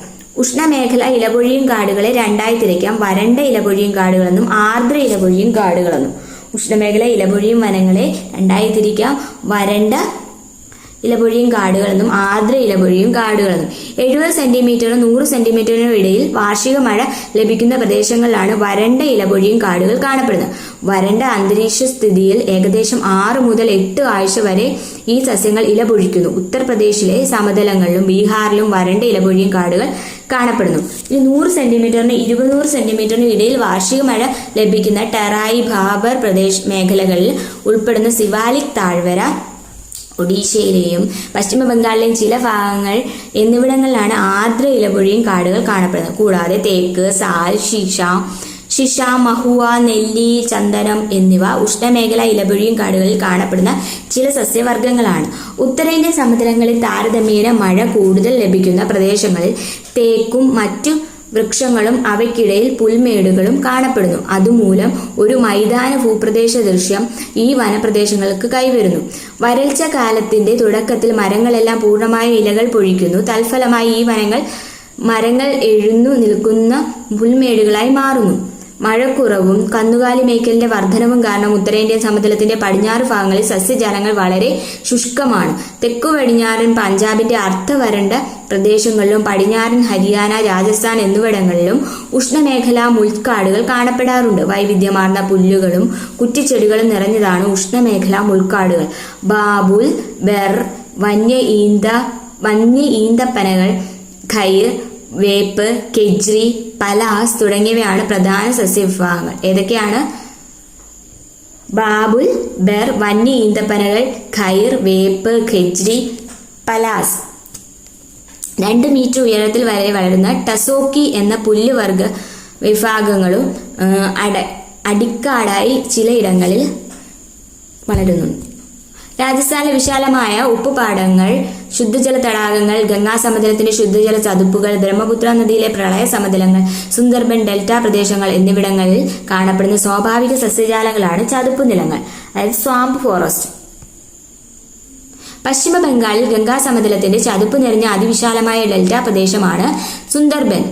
[SPEAKER 1] ഉഷ്ണമേഖല ഇലപൊഴിയും കാടുകളെ രണ്ടായി തിരിക്കാം: വരണ്ട ഇലപൊഴിയും കാടുകളെന്നും ആർദ്ര ഇലപൊഴിയും കാടുകളെന്നും. ഉഷ്ണമേഖല ഇലപൊഴിയും വനങ്ങളെ രണ്ടായി തിരിക്കാം: വരണ്ട ഇലപൊഴിയും കാടുകളെന്നും ആർദ്ര ഇലപൊഴിയും കാടുകളെന്നും. 70 സെന്റിമീറ്ററിനും 100 സെന്റിമീറ്ററിനും ഇടയിൽ വാർഷിക മഴ ലഭിക്കുന്ന പ്രദേശങ്ങളിലാണ് വരണ്ട ഇലപൊഴിയും കാടുകൾ കാണപ്പെടുന്നത്. വരണ്ട അന്തരീക്ഷ സ്ഥിതിയിൽ ഏകദേശം 6 മുതൽ 8 ആഴ്ച വരെ ഈ സസ്യങ്ങൾ ഇലപൊഴിക്കുന്നു. ഉത്തർപ്രദേശിലെ സമതലങ്ങളിലും ബീഹാറിലും വരണ്ട ഇലപൊഴിയും കാടുകൾ കാണപ്പെടുന്നു. ഈ 100 സെന്റിമീറ്ററിന് 200 സെന്റിമീറ്ററിനും ഇടയിൽ വാർഷിക മഴ ലഭിക്കുന്ന ടെറായി, ഭാബർ മേഖലകളിൽ ഉൾപ്പെടുന്ന സിവാലിക് താഴ്വര, ഒഡീഷയിലെയും പശ്ചിമ ബംഗാളിലെയും ചില ഭാഗങ്ങൾ എന്നിവിടങ്ങളിലാണ് ആർദ്ര ഇലപൊഴിയും കാടുകൾ കാണപ്പെടുന്നത്. കൂടാതെ തേക്ക്, സാൽ, ശിഷ, മഹുവ, നെല്ലി, ചന്ദനം എന്നിവ ഉഷ്ണമേഖല ഇലപൊഴിയും കാടുകളിൽ കാണപ്പെടുന്ന ചില സസ്യവർഗ്ഗങ്ങളാണ്. ഉത്തരേന്ത്യൻ സമതലങ്ങളിൽ താരതമ്യേന മഴ കൂടുതൽ ലഭിക്കുന്ന പ്രദേശങ്ങളിൽ തേക്കും മറ്റു വൃക്ഷങ്ങളും അവയ്ക്കിടയിൽ പുൽമേടുകളും കാണപ്പെടുന്നു. അതുമൂലം ഒരു മൈതാന ഭൂപ്രദേശ ദൃശ്യം ഈ വനപ്രദേശങ്ങൾക്ക് കൈവരുന്നു. വരൾച്ച കാലത്തിന്റെ തുടക്കത്തിൽ മരങ്ങളെല്ലാം പൂർണ്ണമായും ഇലകൾ പൊഴിക്കുന്നു. തൽഫലമായി ഈ മരങ്ങൾ എഴുന്നു നിൽക്കുന്ന പുൽമേടുകളായി മാറുന്നു. മഴക്കുറവും കന്നുകാലി മേയ്ക്കലിന്റെ വർധനവും കാരണം ഉത്തരേന്ത്യൻ സമതലത്തിന്റെ പടിഞ്ഞാറ് ഭാഗങ്ങളിൽ സസ്യജാലങ്ങൾ വളരെ ശുഷ്കമാണ്. തെക്കു പടിഞ്ഞാറൻ പഞ്ചാബിന്റെ അർദ്ധവരണ്ട പ്രദേശങ്ങളിലും പടിഞ്ഞാറൻ ഹരിയാന, രാജസ്ഥാൻ എന്നിവിടങ്ങളിലും ഉഷ്ണമേഖലാ മുൾക്കാടുകൾ കാണപ്പെടാറുണ്ട്. വൈവിധ്യമാർന്ന പുല്ലുകളും കുറ്റിച്ചെടികളും നിറഞ്ഞതാണ് ഉഷ്ണമേഖലാ മുൾക്കാടുകൾ. ബാബുൽ, ബെർ, വന്യ ഈന്തപ്പനകൾ, ഖൈർ, വേപ്പ്, കെജ്രി, പലാസ് തുടങ്ങിയവയാണ് പ്രധാന സസ്യവിഭാഗങ്ങൾ. ഏതൊക്കെയാണ്? ബാബുൽ, ബെർ, വന്യ ഈന്തപ്പനകൾ, ഖൈർ, വേപ്പ്, ഖെജ്രി, പലാസ്. 2 മീറ്റർ ഉയരത്തിൽ വരെ വളരുന്ന ടസോക്കി എന്ന പുല്ലുവർഗ വിഭാഗങ്ങളും അടിക്കാടായി ചിലയിടങ്ങളിൽ വളരുന്നുണ്ട്. രാജസ്ഥാനിലെ വിശാലമായ ഉപ്പുപാടങ്ങൾ, ശുദ്ധജല തടാകങ്ങൾ, ഗംഗാസമതലത്തിന്റെ ശുദ്ധജല ചതുപ്പുകൾ, ബ്രഹ്മപുത്ര നദിയിലെ പ്രളയ സമതലങ്ങൾ, സുന്ദർബൻ ഡെൽറ്റ പ്രദേശങ്ങൾ എന്നിവിടങ്ങളിൽ കാണപ്പെടുന്ന സ്വാഭാവിക സസ്യജാലങ്ങളാണ് ചതുപ്പ് നിലങ്ങൾ, അതായത് സ്വാമ്പ് ഫോറസ്റ്റ്. പശ്ചിമ ബംഗാളിൽ ഗംഗാസമതലത്തിന്റെ ചതുപ്പ് നിറഞ്ഞ അതിവിശാലമായ ഡെൽറ്റ പ്രദേശമാണ് സുന്ദർബൻ.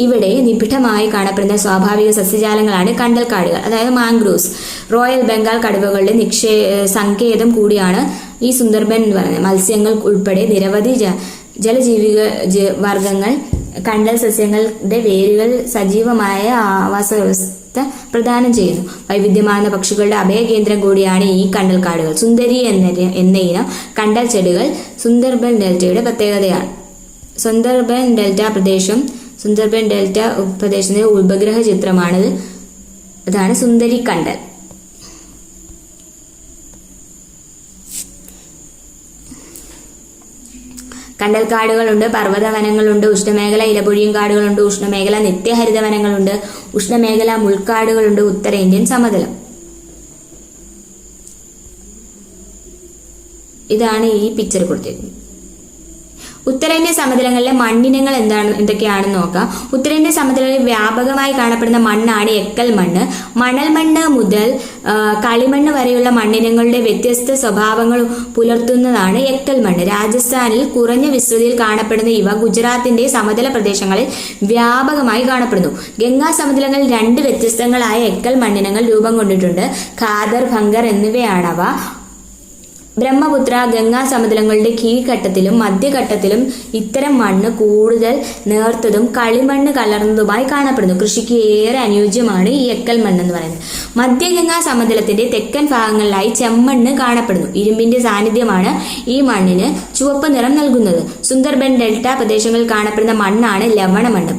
[SPEAKER 1] ഇവിടെ നിബിഡമായി കാണപ്പെടുന്ന സ്വാഭാവിക സസ്യജാലങ്ങളാണ് കണ്ടൽക്കാടുകൾ, അതായത് മാംഗ്രോവ്സ്. റോയൽ ബംഗാൾ കടുവകളുടെ സങ്കേതം കൂടിയാണ് ഈ സുന്ദർബൻ എന്ന് പറയുന്നത്. മത്സ്യങ്ങൾ ഉൾപ്പെടെ നിരവധി ജലജീവിക വർഗങ്ങൾ, കണ്ടൽ സസ്യങ്ങളുടെ വേരുകൾ സജീവമായ ആവാസ വ്യവസ്ഥ പ്രദാനം ചെയ്യുന്നു. വൈവിധ്യമാർന്ന പക്ഷികളുടെ അഭയകേന്ദ്രം കൂടിയാണ് ഈ കണ്ടൽക്കാടുകൾ. സുന്ദരി എന്ന ഇനം കണ്ടൽ ചെടികൾ സുന്ദർബൻ ഡെൽറ്റയുടെ പ്രത്യേകതയാണ്. സുന്ദർബൻ ഡെൽറ്റ പ്രദേശത്തിന്റെ ഉപഗ്രഹ ചിത്രമാണിത്. അതാണ് സുന്ദരി കണ്ടൽ. കണ്ടൽക്കാടുകളുണ്ട്, പർവ്വത വനങ്ങളുണ്ട്, ഉഷ്ണമേഖല ഇലപൊഴിയും കാടുകളുണ്ട്, ഉഷ്ണമേഖല നിത്യഹരിത വനങ്ങളുണ്ട്, ഉഷ്ണമേഖല മുൾക്കാടുകളുണ്ട്. ഉത്തരേന്ത്യൻ സമതലം ഇതാണ് ഈ പിക്ചർ കൊടുത്തിരിക്കുന്നത്. ഉത്തരേന്ത്യൻ സമതലങ്ങളിലെ മണ്ണിനങ്ങൾ എന്തൊക്കെയാണെന്ന് നോക്കാം. ഉത്തരേന്ത്യൻ സമതലങ്ങളിൽ വ്യാപകമായി കാണപ്പെടുന്ന മണ്ണാണ് എക്കൽ മണ്ണ്. മണൽ മണ്ണ് മുതൽ കളിമണ്ണ് വരെയുള്ള മണ്ണിനങ്ങളുടെ വ്യത്യസ്ത സ്വഭാവങ്ങൾ പുലർത്തുന്നതാണ് എക്കൽ മണ്ണ്. രാജസ്ഥാനിൽ കുറഞ്ഞ വിസ്തൃതിയിൽ കാണപ്പെടുന്ന ഇവ ഗുജറാത്തിന്റെ സമതല പ്രദേശങ്ങളിൽ വ്യാപകമായി കാണപ്പെടുന്നു. ഗംഗാ സമതലങ്ങളിൽ 2 വ്യത്യസ്തങ്ങളായ എക്കൽ മണ്ണിനങ്ങൾ രൂപം കൊണ്ടിട്ടുണ്ട്. ഖാദർ, ഭംഗർ എന്നിവയാണവ. ബ്രഹ്മപുത്ര ഗംഗാ സമതലങ്ങളുടെ കീഴ്ഘട്ടത്തിലും മധ്യഘട്ടത്തിലും ഇത്തരം മണ്ണ് കൂടുതൽ നേർത്തതും കളിമണ്ണ് കലർന്നതുമായി കാണപ്പെടുന്നു. കൃഷിക്ക് ഏറെ അനുയോജ്യമാണ് ഈ എക്കൽ മണ്ണ് എന്ന് പറയുന്നത്. മധ്യഗംഗാ സമതലത്തിന്റെ തെക്കൻ ഭാഗങ്ങളിലായി ചെമ്മണ്ണ് കാണപ്പെടുന്നു. ഇരുമ്പിന്റെ സാന്നിധ്യമാണ് ഈ മണ്ണിന് ചുവപ്പ് നിറം നൽകുന്നത്. സുന്ദർബൻ ഡെൽറ്റ പ്രദേശങ്ങളിൽ കാണപ്പെടുന്ന മണ്ണാണ് ലവണ മണ്ണ്.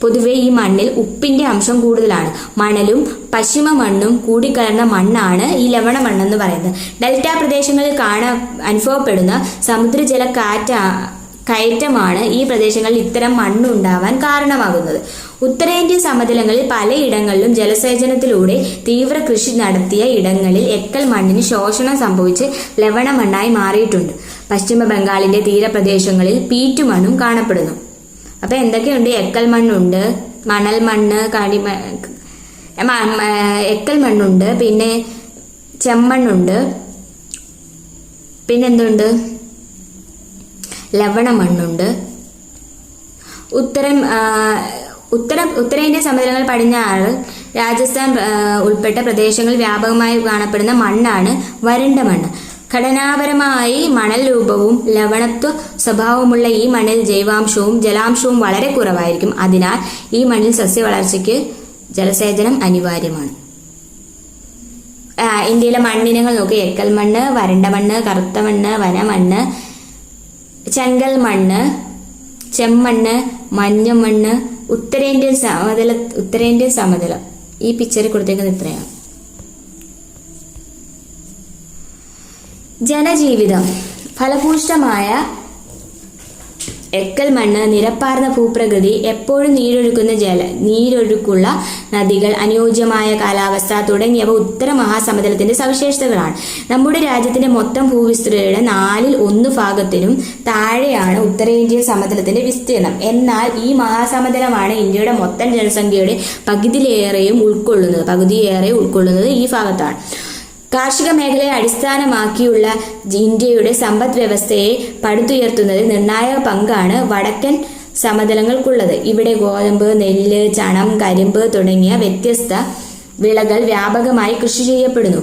[SPEAKER 1] പൊതുവെ ഈ മണ്ണിൽ ഉപ്പിന്റെ അംശം കൂടുതലാണ്. മണലും പശ്ചിമ മണ്ണും കൂടിക്കലർന്ന മണ്ണാണ് ഈ ലവണ മണ്ണെന്ന് പറയുന്നത്. ഡെൽറ്റ പ്രദേശങ്ങളിൽ അനുഭവപ്പെടുന്ന സമുദ്രജല കയറ്റമാണ് ഈ പ്രദേശങ്ങളിൽ ഇത്തരം മണ്ണുണ്ടാവാൻ കാരണമാകുന്നത്. ഉത്തരേന്ത്യൻ സമതലങ്ങളിൽ പലയിടങ്ങളിലും ജലസേചനത്തിലൂടെ തീവ്ര കൃഷി നടത്തിയ ഇടങ്ങളിൽ എക്കൽ മണ്ണിന് ശോഷണം സംഭവിച്ച് ലവണ മണ്ണായി മാറിയിട്ടുണ്ട്. പശ്ചിമ ബംഗാളിന്റെ തീരപ്രദേശങ്ങളിൽ പീറ്റുമണ്ണും കാണപ്പെടുന്നു. അപ്പൊ എന്തൊക്കെയുണ്ട്? എക്കൽ മണ്ണുണ്ട്, മണൽ മണ്ണ്, എക്കൽ മണ്ണുണ്ട്, പിന്നെ ചെമ്മണ്ണുണ്ട്, പിന്നെന്തുണ്ട്? ലവണ മണ്ണുണ്ട്. ഉത്തരേന്ത്യൻ സമതലങ്ങൾ പടിഞ്ഞാറ് രാജസ്ഥാൻ ഉൾപ്പെട്ട പ്രദേശങ്ങളിൽ വ്യാപകമായി കാണപ്പെടുന്ന മണ്ണാണ് വരണ്ട മണ്ണ്. ഘടനാപരമായി മണൽ രൂപവും ലവണത്വ സ്വഭാവമുള്ള ഈ മണ്ണിൽ ജൈവാംശവും ജലാംശവും വളരെ കുറവായിരിക്കും. അതിനാൽ ഈ മണ്ണിൽ സസ്യവളർച്ചയ്ക്ക് ജലസേചനം അനിവാര്യമാണ്. ഇന്ത്യയിലെ മണ്ണിനങ്ങൾ നോക്കി: എക്കൽ മണ്ണ്, വരണ്ട മണ്ണ്, കറുത്ത മണ്ണ്, വനമണ്ണ്, ചെങ്കൽ മണ്ണ്, ചെമ്മണ്ണ്, മഞ്ഞമണ്ണ്. ഉത്തരേന്ത്യൻ സമതലം ഈ പിക്ചറിൽ കൊടുത്തേക്കുന്നത് ഇത്രയാണ്. ജനജീവിതം. ഫലഭൂഷ്ടമായ എക്കൽ മണ്ണ്, നിരപ്പാർന്ന ഭൂപ്രകൃതി, എപ്പോഴും നീരൊഴുക്കുള്ള നദികൾ, അനുയോജ്യമായ കാലാവസ്ഥ തുടങ്ങിയവ ഉത്തര മഹാസമതലത്തിന്റെ സവിശേഷതകളാണ്. നമ്മുടെ രാജ്യത്തിന്റെ മൊത്തം ഭൂവിസ്തൃതിയുടെ 1/4 ഭാഗത്തിനും താഴെയാണ് ഉത്തരേന്ത്യൻ സമതലത്തിന്റെ വിസ്തീർണം. എന്നാൽ ഈ മഹാസമതലമാണ് ഇന്ത്യയുടെ മൊത്തം ജനസംഖ്യയുടെ പകുതിയേറെ ഉൾക്കൊള്ളുന്നത് ഈ ഭാഗത്താണ്. കാർഷിക മേഖലയെ അടിസ്ഥാനമാക്കിയുള്ള ഇന്ത്യയുടെ സമ്പദ് വ്യവസ്ഥയെ പടുത്തുയർത്തുന്നതിൽ നിർണായക പങ്കാണ് വടക്കൻ സമതലങ്ങൾക്കുള്ളത്. ഇവിടെ ഗോതമ്പ്, നെല്ല്, ചണം, കരിമ്പ് തുടങ്ങിയ വ്യത്യസ്ത വിളകൾ വ്യാപകമായി കൃഷി ചെയ്യപ്പെടുന്നു.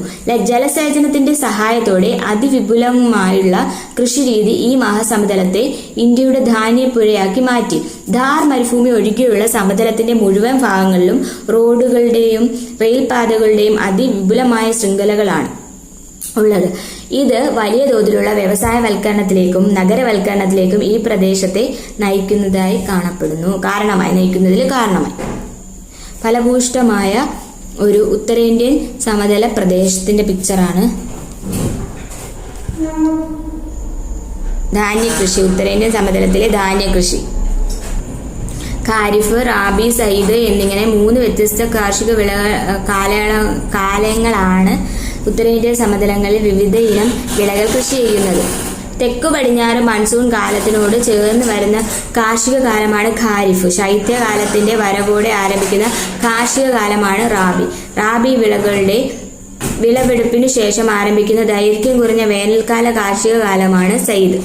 [SPEAKER 1] ജലസേചനത്തിന്റെ സഹായത്തോടെ അതിവിപുലമായുള്ള കൃഷിരീതി ഈ മഹാസമതലത്തെ ഇന്ത്യയുടെ ധാന്യപ്പുരയാക്കി മാറ്റി. ധാർ മരുഭൂമി ഒഴികെയുള്ള സമതലത്തിന്റെ മുഴുവൻ ഭാഗങ്ങളിലും റോഡുകളുടെയും റെയിൽപാതകളുടെയും അതിവിപുലമായ ശൃംഖലകളാണ് ഉള്ളത്. ഇത് വലിയ തോതിലുള്ള വ്യവസായവൽക്കരണത്തിലേക്കും നഗരവൽക്കരണത്തിലേക്കും ഈ പ്രദേശത്തെ നയിക്കുന്നതിൽ കാരണമായി. ഫലഭൂഷ്ടമായ ഒരു ഉത്തരേന്ത്യൻ സമതല പ്രദേശത്തിന്റെ പിക്ചറാണ്. ധാന്യകൃഷി. ഉത്തരേന്ത്യൻ സമതലത്തിലെ ധാന്യകൃഷി. ഖാരിഫ്, റാബി, സയ്ദ് എന്നിങ്ങനെ 3 വ്യത്യസ്ത കാർഷിക കാലങ്ങളാണ് ഉത്തരേന്ത്യൻ സമതലങ്ങളിൽ വിവിധ ഇനം വിളകൾ കൃഷി ചെയ്യുന്നത്. തെക്കു പടിഞ്ഞാറ് മൺസൂൺ കാലത്തിനോട് ചേർന്ന് വരുന്ന കാർഷിക കാലമാണ് ഖാരിഫ്. ശൈത്യകാലത്തിന്റെ വരവോടെ ആരംഭിക്കുന്ന കാർഷിക കാലമാണ് റാബി. റാബി വിളകളുടെ വിളവെടുപ്പിനു ശേഷം ആരംഭിക്കുന്ന ദൈർഘ്യം കുറഞ്ഞ വേനൽക്കാല കാർഷിക കാലമാണ് സയ്ദ്.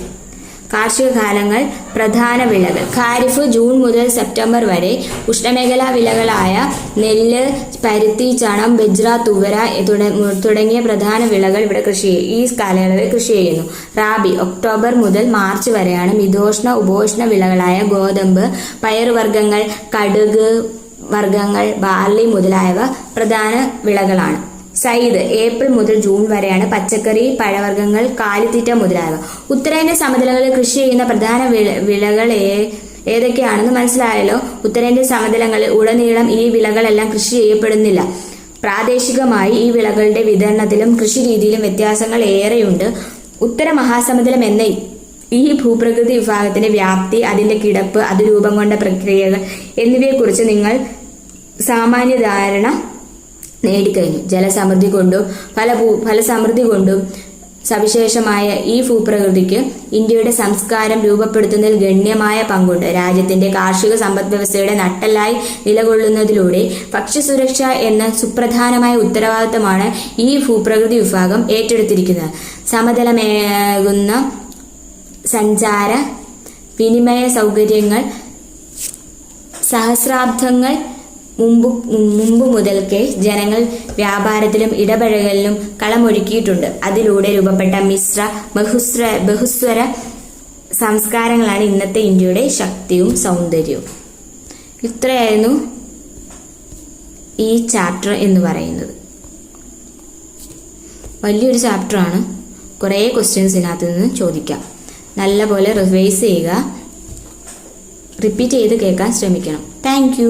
[SPEAKER 1] കാർഷിക കാലങ്ങൾ. പ്രധാന വിളകൾ. ഖാരിഫ് ജൂൺ മുതൽ സെപ്റ്റംബർ വരെ. ഉഷ്ണമേഖലാ വിളകളായ നെല്ല്, പരുത്തി, ചണം, ബജ്റ, തുവര തുടങ്ങിയ പ്രധാന വിളകൾ ഇവിടെ ഈ കാലയളവിൽ കൃഷി ചെയ്യുന്നു. റാബി ഒക്ടോബർ മുതൽ മാർച്ച് വരെയാണ്. മിതോഷ്ണ ഉപോഷ്ണ വിളകളായ ഗോതമ്പ്, പയറുവർഗ്ഗങ്ങൾ, കടുക് വർഗ്ഗങ്ങൾ, ബാർലി മുതലായവ പ്രധാന വിളകളാണ്. സയ്ദ് ഏപ്രിൽ മുതൽ ജൂൺ വരെയാണ്. പച്ചക്കറി, പഴവർഗ്ഗങ്ങൾ, കാലിത്തീറ്റ മുതലായവ. ഉത്തരേന്ത്യൻ സമതലങ്ങളിൽ കൃഷി ചെയ്യുന്ന പ്രധാന വിളകൾ ഏതൊക്കെയാണെന്ന് മനസ്സിലായല്ലോ. ഉത്തരേന്ത്യൻ സമതലങ്ങളിൽ ഉടനീളം ഈ വിളകളെല്ലാം കൃഷി ചെയ്യപ്പെടുന്നില്ല. പ്രാദേശികമായി ഈ വിളകളുടെ വിതരണത്തിലും കൃഷിരീതിയിലും വ്യത്യാസങ്ങൾ ഏറെയുണ്ട്. ഉത്തര മഹാസമതലം എന്ന ഈ ഭൂപ്രകൃതി വിഭാഗത്തിന്റെ വ്യാപ്തി, അതിന്റെ കിടപ്പ്, അത് രൂപം കൊണ്ട പ്രക്രിയകൾ എന്നിവയെക്കുറിച്ച് നിങ്ങൾ സാമാന്യ ധാരണ നേടിക്കഴിഞ്ഞു. ജലസമൃദ്ധി കൊണ്ടും ഫലസമൃദ്ധി കൊണ്ടും സവിശേഷമായ ഈ ഭൂപ്രകൃതിക്ക് ഇന്ത്യയുടെ സംസ്കാരം രൂപപ്പെടുത്തുന്നതിൽ ഗണ്യമായ പങ്കുണ്ട്. രാജ്യത്തിന്റെ കാർഷിക സമ്പദ് വ്യവസ്ഥയുടെ നട്ടെല്ലായി നിലകൊള്ളുന്നതിലൂടെ ഭക്ഷ്യസുരക്ഷ എന്ന സുപ്രധാനമായ ഉത്തരവാദിത്തമാണ് ഈ ഭൂപ്രകൃതി വിഭാഗം ഏറ്റെടുത്തിരിക്കുന്നത്. സമതലമേകുന്ന സഞ്ചാര വിനിമയ സൗകര്യങ്ങൾ സഹസ്രാബ്ദങ്ങൾ മുമ്പ് മുതൽക്കേ ജനങ്ങൾ വ്യാപാരത്തിലും ഇടപഴകലിലും കളമൊരുക്കിയിട്ടുണ്ട്. അതിലൂടെ രൂപപ്പെട്ട മിശ്ര ബഹുസ്വര സംസ്കാരങ്ങളാണ് ഇന്നത്തെ ഇന്ത്യയുടെ ശക്തിയും സൗന്ദര്യവും. ഇത്രയായിരുന്നു ഈ ചാപ്റ്റർ എന്ന് പറയുന്നത്. വലിയൊരു ചാപ്റ്ററാണ്. കുറേ ക്വസ്റ്റ്യൻസ് ഇതിനകത്ത് നിന്ന് ചോദിക്കാം. നല്ലപോലെ റിവൈസ് ചെയ്യുക, റിപ്പീറ്റ് ചെയ്ത് കേൾക്കാൻ ശ്രമിക്കണം. താങ്ക്